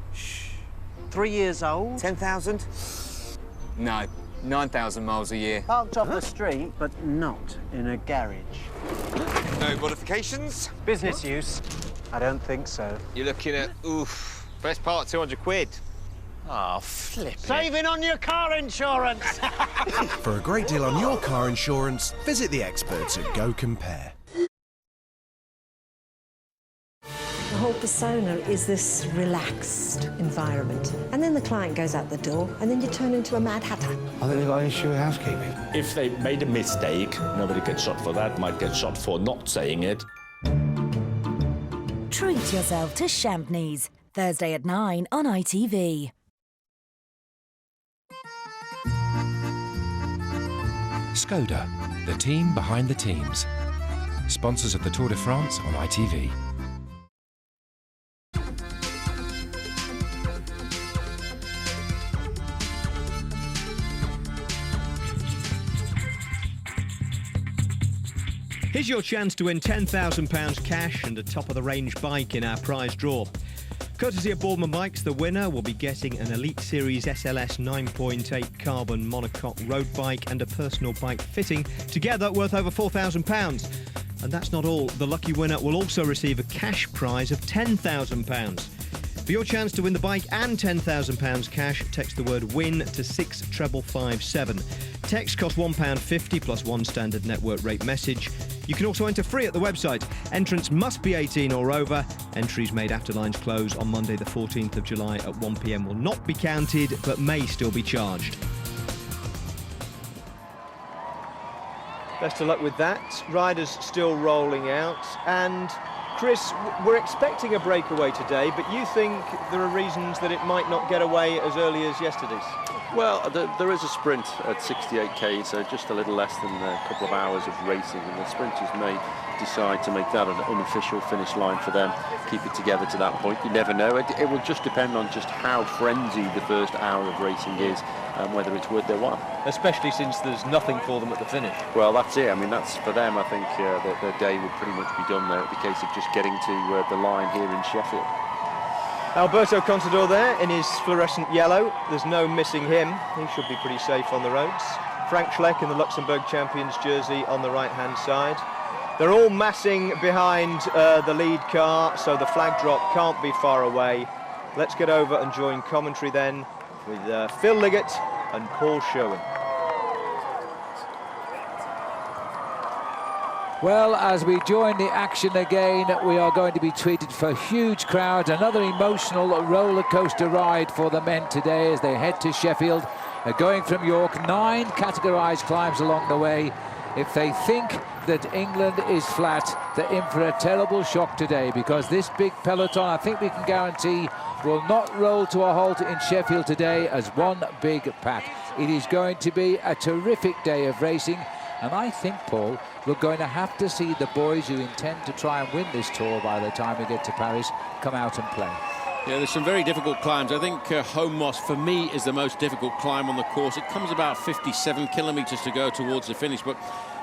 Speaker 24: 3 years old?
Speaker 25: 10,000?
Speaker 24: No, 9,000 miles a year. Parked off the street, but not in a garage.
Speaker 10: No modifications?
Speaker 24: Business use? I don't think so.
Speaker 10: You're looking at, oof, best part, 200 quid.
Speaker 24: Oh, flip it.
Speaker 12: Saving on your car insurance.
Speaker 26: For a great deal on your car insurance, visit the experts at Go Compare.
Speaker 27: The whole persona is this relaxed environment. And then the client goes out the door, and then you turn into a mad hatter.
Speaker 29: I think they've got to ensure housekeeping.
Speaker 30: If they made a mistake, nobody gets shot for that, might get shot for not saying it.
Speaker 23: Treat yourself to Champneys, Thursday at 9 on ITV.
Speaker 9: Skoda, the team behind the teams. Sponsors of the Tour de France on ITV.
Speaker 1: Here's your chance to win £10,000 cash and a top-of-the-range bike in our prize draw. Courtesy of Boardman Bikes, the winner will be getting an Elite Series SLS 9.8 carbon monocoque road bike and a personal bike fitting, together worth over £4,000. And that's not all. The lucky winner will also receive a cash prize of £10,000. For your chance to win the bike and £10,000 cash, text the word WIN to 65557. Text costs £1.50 plus one standard network rate message. You can also enter free at the website. Entrants must be 18 or over. Entries made after lines close on Monday the 14th of July at 1 p.m. will not be counted, but may still be charged. Best of luck with that. Riders still rolling out. And Chris, we're expecting a breakaway today, but you think there are reasons that it might not get away as early as yesterday's?
Speaker 2: Well, there is a sprint at 68k, so just a little less than a couple of hours of racing, and the sprinters may decide to make that an unofficial finish line for them, keep it together to that point. You never know. It will just depend on just how frenzied the first hour of racing is and whether it's worth their while.
Speaker 1: Especially since there's nothing for them at the finish.
Speaker 2: Well, that's it. I mean, that's for them. I think their day would pretty much be done there. It'd be a case of just getting to the line here in Sheffield.
Speaker 1: Alberto Contador there in his fluorescent yellow. There's no missing him. He should be pretty safe on the roads. Frank Schleck in the Luxembourg champions jersey on the right-hand side. They're all massing behind the lead car, so the flag drop can't be far away. Let's get over and join commentary then with Phil Liggett and Paul Sherwin.
Speaker 31: Well, as we join the action again, we are going to be treated for huge crowds. Another emotional roller coaster ride for the men today as they head to Sheffield. Going from York, 9 categorised climbs along the way. If they think that England is flat, they're in for a terrible shock today, because this big peloton, I think we can guarantee, will not roll to a halt in Sheffield today as one big pack. It is going to be a terrific day of racing. And I think, Paul, we're going to have to see the boys who intend to try and win this tour by the time we get to Paris come out and play.
Speaker 3: Yeah, there's some very difficult climbs. I think Home Moss, for me, is the most difficult climb on the course. It comes about 57 kilometres to go towards the finish, but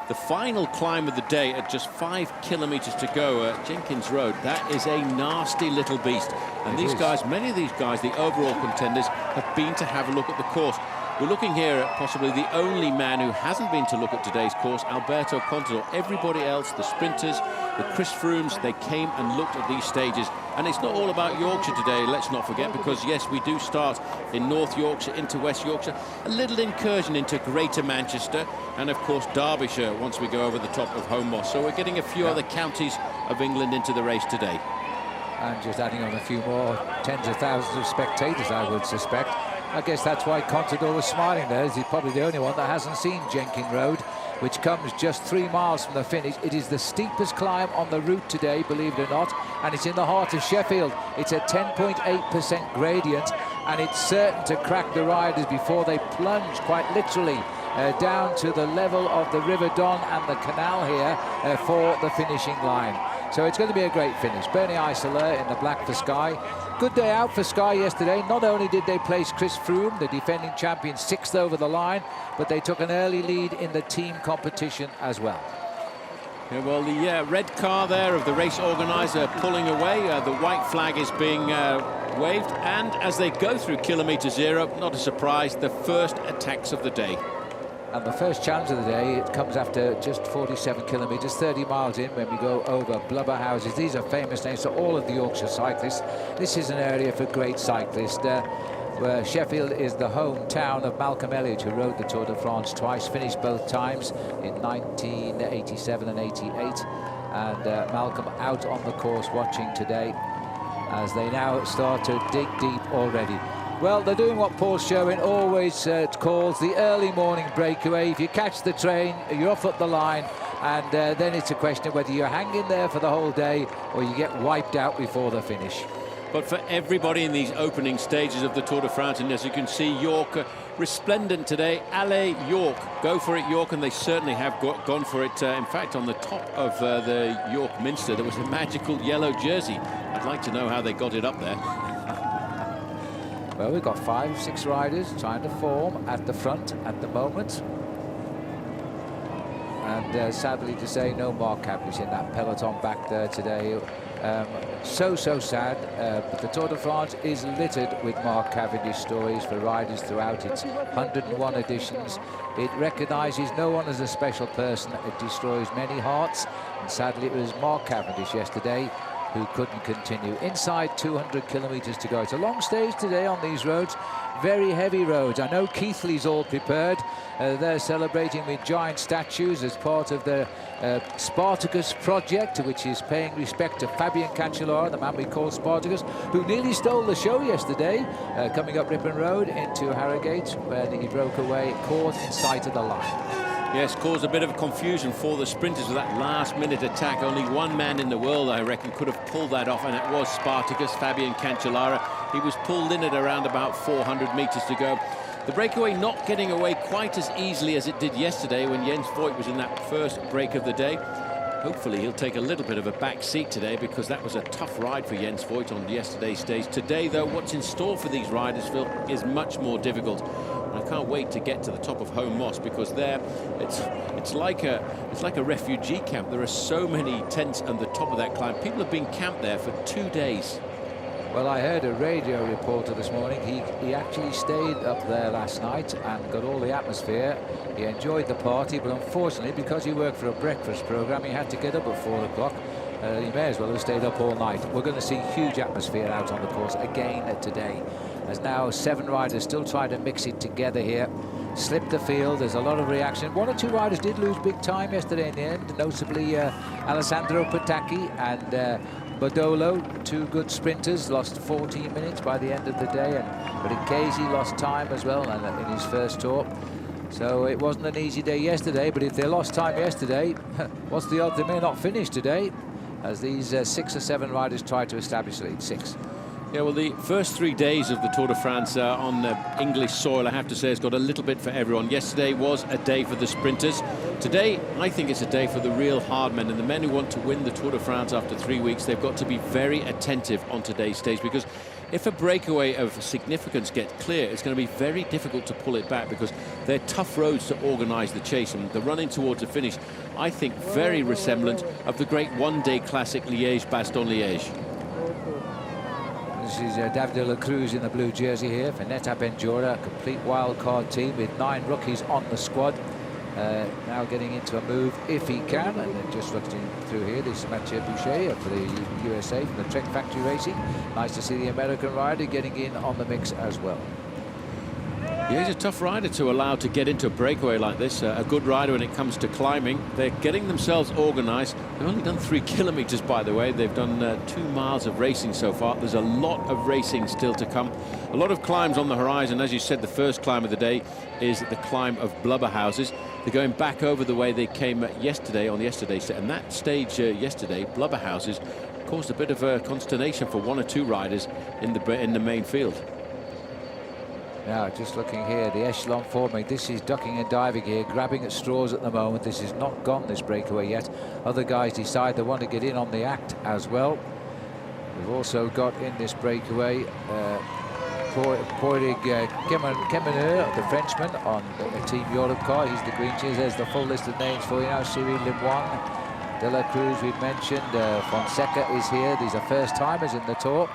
Speaker 3: the final climb of the day at just 5 kilometres to go at Jenkins Road, that is a nasty little beast. And these guys, many of these guys, the overall contenders, have been to have a look at the course. We're looking here at possibly the only man who hasn't been to look at today's course, Alberto Contador. Everybody else, the sprinters, the Chris Froomes, they came and looked at these stages. And it's not all about Yorkshire today, let's not forget, because yes, we do start in North Yorkshire into West Yorkshire, a little incursion into Greater Manchester, and of course Derbyshire once we go over the top of Home Moss. So we're getting a few other counties of England into the race today.
Speaker 31: And just adding on a few more tens of thousands of spectators, I would suspect. I guess that's why Contador was smiling there, as he's probably the only one that hasn't seen Jenkins Road, which comes just 3 miles from the finish. It is the steepest climb on the route today, believe it or not, and it's in the heart of Sheffield. It's a 10.8% gradient, and it's certain to crack the riders before they plunge, quite literally, down to the level of the River Don and the canal here for the finishing line. So it's going to be a great finish. Bernie Isola in the black for Sky. Good day out for Sky yesterday. Not only did they place Chris Froome, the defending champion, 6th over the line, but they took an early lead in the team competition as well.
Speaker 3: Yeah, well, the red car there of the race organiser pulling away. The white flag is being waved. And as they go through kilometre zero, not a surprise, the first attacks of the day.
Speaker 31: And the first challenge of the day, it comes after just 47 kilometres, 30 miles in, when we go over blubber houses. These are famous names for all of the Yorkshire cyclists. This is an area for great cyclists. Where Sheffield is the hometown of Malcolm Elliott, who rode the Tour de France twice, finished both times in 1987 and 88. And Malcolm out on the course watching today as they now start to dig deep already. Well, they're doing what Paul Sherwin always calls the early morning breakaway. If you catch the train, you're off up the line, and then it's a question of whether you hang in there for the whole day or you get wiped out before the finish.
Speaker 3: But for everybody in these opening stages of the Tour de France, and as you can see, York resplendent today. Allez York, go for it York, and they certainly have gone for it. In fact, on the top of the York Minster, there was a magical yellow jersey. I'd like to know how they got it up there.
Speaker 31: Well, we've got 5 or 6 riders trying to form at the front at the moment. And sadly to say, no Mark Cavendish in that peloton back there today. So sad, but the Tour de France is littered with Mark Cavendish stories for riders throughout its 101 editions. It recognises no one as a special person. It destroys many hearts, and sadly it was Mark Cavendish yesterday who couldn't continue. Inside 200 kilometres to go. It's a long stage today on these roads, very heavy roads. I know Keithley's all prepared. They're celebrating with giant statues as part of the Spartacus project, which is paying respect to Fabian Cancellara, the man we call Spartacus, who nearly stole the show yesterday, coming up Ripon Road into Harrogate, where he broke away, caught in sight of the line.
Speaker 3: Yes, caused a bit of confusion for the sprinters with that last-minute attack. Only one man in the world, I reckon, could have pulled that off, and it was Spartacus, Fabian Cancellara. He was pulled in at around about 400 metres to go. The breakaway not getting away quite as easily as it did yesterday when Jens Voigt was in that first break of the day. Hopefully he'll take a little bit of a back seat today, because that was a tough ride for Jens Voigt on yesterday's stage. Today, though, what's in store for these riders, Phil, is much more difficult. I can't wait to get to the top of Home Moss, because there it's like a refugee camp. There are so many tents on the top of that climb. People have been camped there for 2 days.
Speaker 31: Well, I heard a radio reporter this morning. He actually stayed up there last night and got all the atmosphere. He enjoyed the party, but unfortunately, because he worked for a breakfast program, he had to get up at 4 o'clock. He may as well have stayed up all night. We're going to see huge atmosphere out on the course again today. There's now 7 riders still trying to mix it together here. Slipped the field, there's a lot of reaction. 1 or 2 riders did lose big time yesterday in the end, notably Alessandro Patacchi and Bodolo, 2 good sprinters, lost 14 minutes by the end of the day, but Casey lost time as well in his first tour. So it wasn't an easy day yesterday, but if they lost time yesterday, what's the odds they may not finish today, as these 6 or 7 riders try to establish lead. 6.
Speaker 3: Yeah, well, the first 3 days of the Tour de France on English soil, I have to say, has got a little bit for everyone. Yesterday was a day for the sprinters. Today, I think it's a day for the real hard men, and the men who want to win the Tour de France after 3 weeks. They've got to be very attentive on today's stage, because if a breakaway of significance gets clear, it's going to be very difficult to pull it back because they're tough roads to organise the chase, and the running towards the finish, I think, very resemblant of the great one-day classic Liège-Bastogne-Liège.
Speaker 31: This is David de la Cruz in the blue jersey here for Neta Benjora, a complete wildcard team with 9 rookies on the squad. Now getting into a move if he can, and then just looking through here, this is Mathieu Boucher for the USA from the Trek Factory Racing. Nice to see the American rider getting in on the mix as well.
Speaker 3: Yeah, he's a tough rider to allow to get into a breakaway like this. A good rider when it comes to climbing. They're getting themselves organised. They've only done 3 kilometres, by the way. They've done 2 miles of racing so far. There's a lot of racing still to come. A lot of climbs on the horizon. As you said, the first climb of the day is the climb of blubber houses. They're going back over the way they came yesterday on yesterday's set. And that stage yesterday, blubber houses, caused a bit of a consternation for 1 or 2 riders in the main field.
Speaker 31: Now, just looking here, the echelon forming. This is ducking and diving here, grabbing at straws at the moment. This is not gone, this breakaway, yet. Other guys decide they want to get in on the act as well. We've also got in this breakaway Poirig Kemeneur, the Frenchman, on a Team Europe car. He's the green cheese. There's the full list of names for you now. Cyril Lemoine, De La Cruz, we've mentioned. Fonseca is here. These are first-timers in the Tour.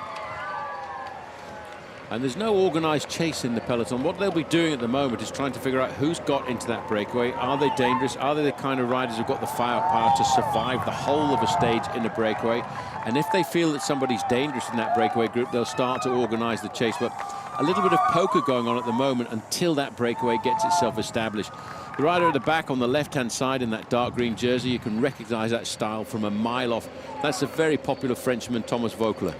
Speaker 3: And there's no organised chase in the peloton. What they'll be doing at the moment is trying to figure out who's got into that breakaway. Are they dangerous? Are they the kind of riders who've got the firepower to survive the whole of a stage in a breakaway? And if they feel that somebody's dangerous in that breakaway group, they'll start to organise the chase. But a little bit of poker going on at the moment until that breakaway gets itself established. The rider at the back on the left-hand side in that dark green jersey, you can recognise that style from a mile off. That's a very popular Frenchman, Thomas Vauquelin.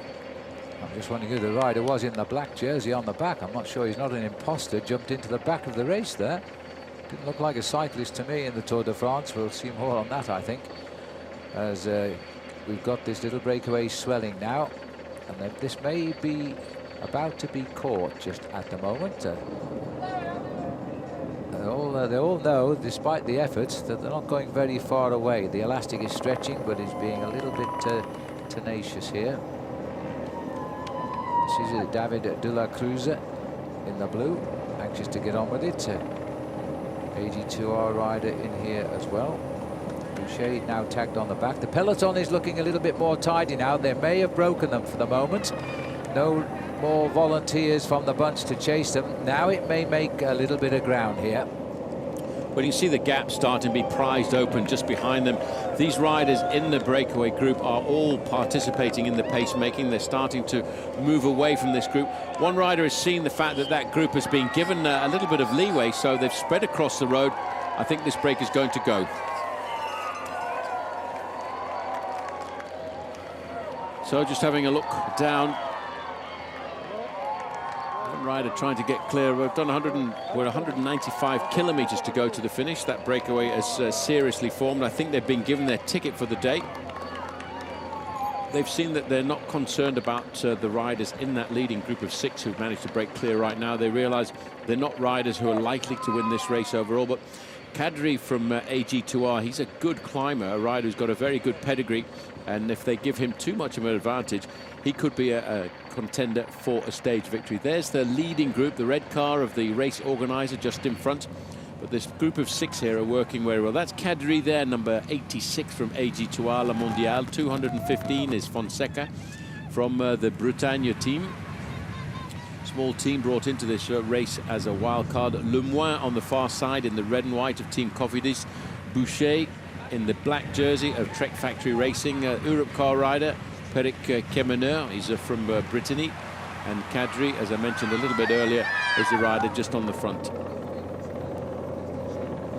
Speaker 31: I'm just wondering who the rider was in the black jersey on the back. I'm not sure. He's not an imposter. Jumped into the back of the race there. Didn't look like a cyclist to me in the Tour de France. We'll see more on that, I think, as we've got this little breakaway swelling now, and then this may be about to be caught just at the moment. They all know, despite the efforts, that they're not going very far away. The elastic is stretching, but is being a little bit tenacious here. This is David de la Cruz in the blue, anxious to get on with it. AG2R rider in here as well. Boucher now tagged on the back. The peloton is looking a little bit more tidy now. They may have broken them for the moment. No more volunteers from the bunch to chase them. Now it may make a little bit of ground here.
Speaker 3: Well, you see the gap starting to be prized open just behind them. These riders in the breakaway group are all participating in the pacemaking. They're starting to move away from this group. One rider has seen the fact that that group has been given a little bit of leeway, so they've spread across the road. I think this break is going to go. So just having a look down. Rider trying to get clear. We've done 195 kilometres to go to the finish. That breakaway has seriously formed. I think they've been given their ticket for the day. They've seen that they're not concerned about the riders in that leading group of 6 who've managed to break clear right now. They realise they're not riders who are likely to win this race overall. But Kadri from AG2R, he's a good climber, a rider who's got a very good pedigree. And if they give him too much of an advantage, he could be a contender for a stage victory. There's the leading group, the red car of the race organizer just in front. But this group of 6 here are working very well. That's Kadri there, number 86 from AG2R La Mondiale. 215 is Fonseca from the Bretagne team. Small team brought into this race as a wild card. Lemoine on the far side in the red and white of Team Cofidis. Boucher in the black jersey of Trek Factory Racing. Europe car rider Poirig Kemeneur, he's from Brittany. And Kadri, as I mentioned a little bit earlier, is the rider just on the front.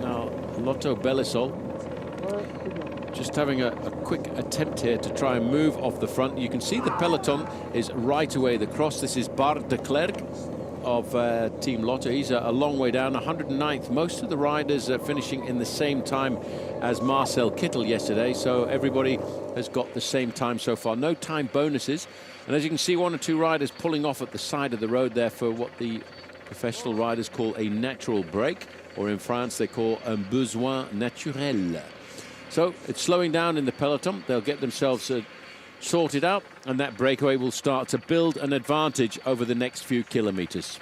Speaker 3: Now, Lotto Belisol just having a quick attempt here to try and move off the front. You can see the peloton is right away the cross. This is Bart de Klerk of Team Lotto. He's a long way down, 109th. Most of the riders are finishing in the same time as Marcel Kittel yesterday, so everybody has got the same time so far. No time bonuses. And as you can see, 1 or 2 riders pulling off at the side of the road there for what the professional riders call a natural break, or in France they call un besoin naturel. So it's slowing down in the peloton. They'll get themselves sorted out, and that breakaway will start to build an advantage over the next few kilometres.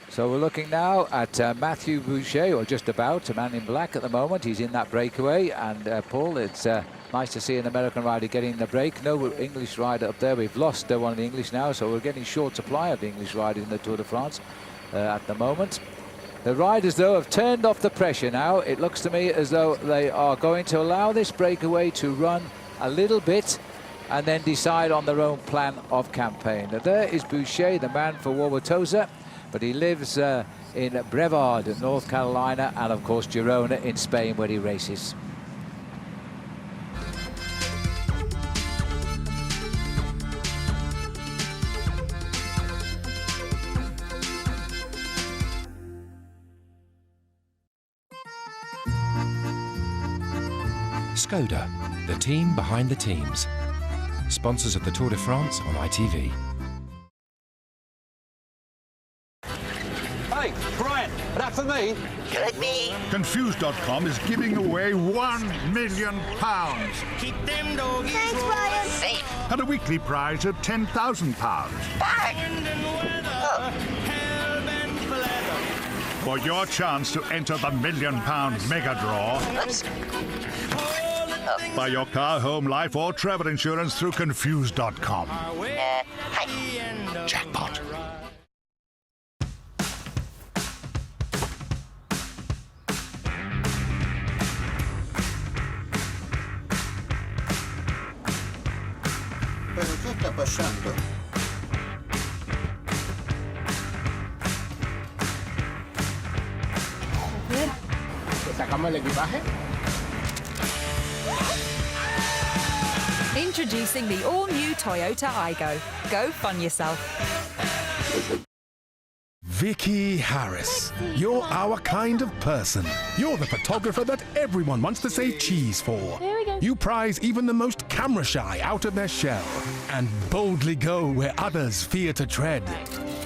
Speaker 31: So we're looking now at Matthew Boucher, or just about, a man in black at the moment. He's in that breakaway, and Paul, it's nice to see an American rider getting the break. No English rider up there. We've lost one of the English now, so we're getting short supply of the English riders in the Tour de France at the moment. The riders, though, have turned off the pressure now. It looks to me as though they are going to allow this breakaway to run a little bit and then decide on their own plan of campaign. Now, there is Boucher, the man for Wauwatosa, but he lives in Brevard in North Carolina, and of course Girona in Spain, where he races.
Speaker 9: Skoda, the team behind the teams. Sponsors of the Tour de France on ITV.
Speaker 4: Hey, Brian, that for me?
Speaker 6: Could be.
Speaker 8: Confused.com is giving away £1 million.
Speaker 6: Keep them doggies. Thanks, Brian. Safe.
Speaker 8: And a weekly prize of £10,000.
Speaker 6: Back. Oh.
Speaker 8: For your chance to enter the £1 million mega draw,
Speaker 6: Oops.
Speaker 8: buy your car, home, life or travel insurance through Confused.com.
Speaker 6: Hi.
Speaker 8: Jackpot.
Speaker 6: Pero ¿qué está pasando?
Speaker 4: ¿Sacamos el equipaje?
Speaker 23: Introducing the all-new Toyota Aygo. Go fun yourself.
Speaker 22: Vicky Harris, you're our kind of person. You're the photographer that everyone wants to say cheese for.
Speaker 11: There we go.
Speaker 22: You prize even the most camera shy out of their shell and boldly go where others fear to tread.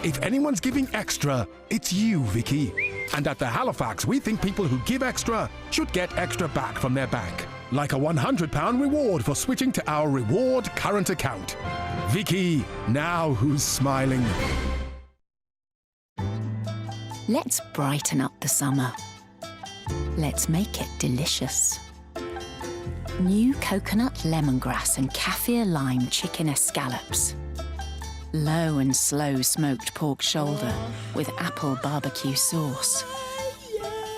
Speaker 22: If anyone's giving extra, it's you, Vicky. And at the Halifax, we think people who give extra should get extra back from their bank. Like a £100 reward for switching to our reward current account. Vicky, now who's smiling?
Speaker 13: Let's brighten up the summer. Let's make it delicious. New coconut lemongrass and kaffir lime chicken escallops. Low and slow smoked pork shoulder with apple barbecue sauce.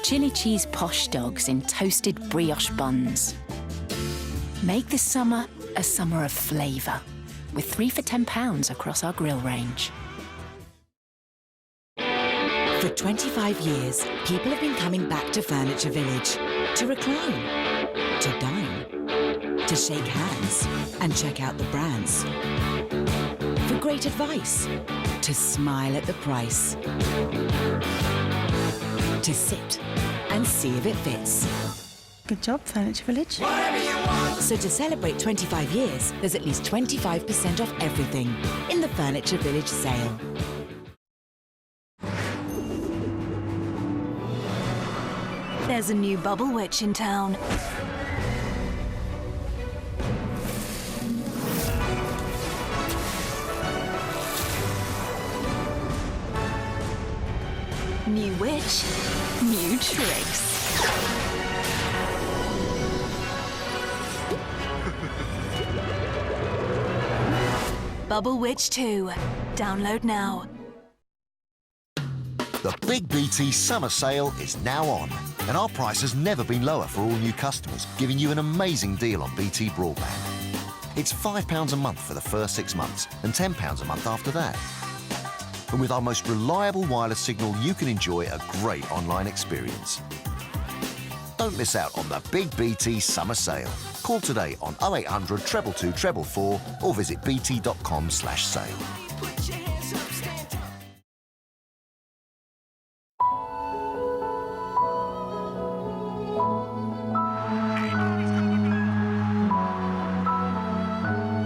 Speaker 13: Chili cheese posh dogs in toasted brioche buns. Make this summer a summer of flavour with 3 for £10 across our grill range.
Speaker 14: For 25 years, people have been coming back to Furniture Village to recline, to dine, to shake hands and check out the brands. For great advice, to smile at the price, to sit and see if it fits.
Speaker 17: Good job, Furniture Village.
Speaker 14: So to celebrate 25 years, there's at least 25% off everything in the Furniture Village sale.
Speaker 23: There's a new bubble witch in town. New witch, new tricks. Bubble Witch 2. Download now.
Speaker 15: The Big BT Summer Sale is now on, and our price has never been lower for all new customers, giving you an amazing deal on BT Broadband. It's £5 a month for the first 6 months and £10 a month after that. And with our most reliable wireless signal, you can enjoy a great online experience. Don't miss out on the Big BT Summer Sale. Call today on 0800 222 444 or visit bt.com/sale.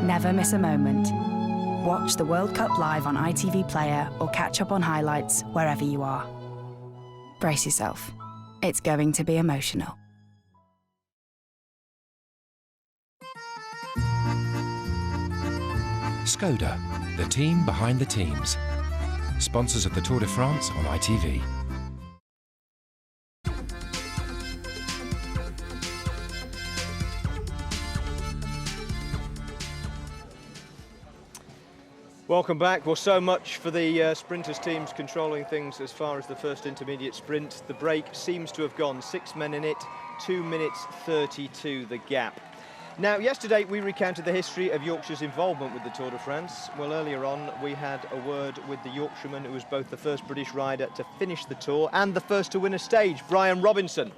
Speaker 21: Never miss a moment. Watch the World Cup live on ITV Player or catch up on highlights wherever you are. Brace yourself. It's going to be emotional.
Speaker 9: Skoda, the team behind the teams. Sponsors of the Tour de France on ITV.
Speaker 1: Welcome back. Well, so much for the sprinters teams controlling things as far as the first intermediate sprint. The break seems to have gone. 6 men in it, 2 minutes 32 the gap. Now, yesterday we recounted the history of Yorkshire's involvement with the Tour de France. Well, earlier on we had a word with the Yorkshireman who was both the first British rider to finish the Tour and the first to win a stage, Brian Robinson.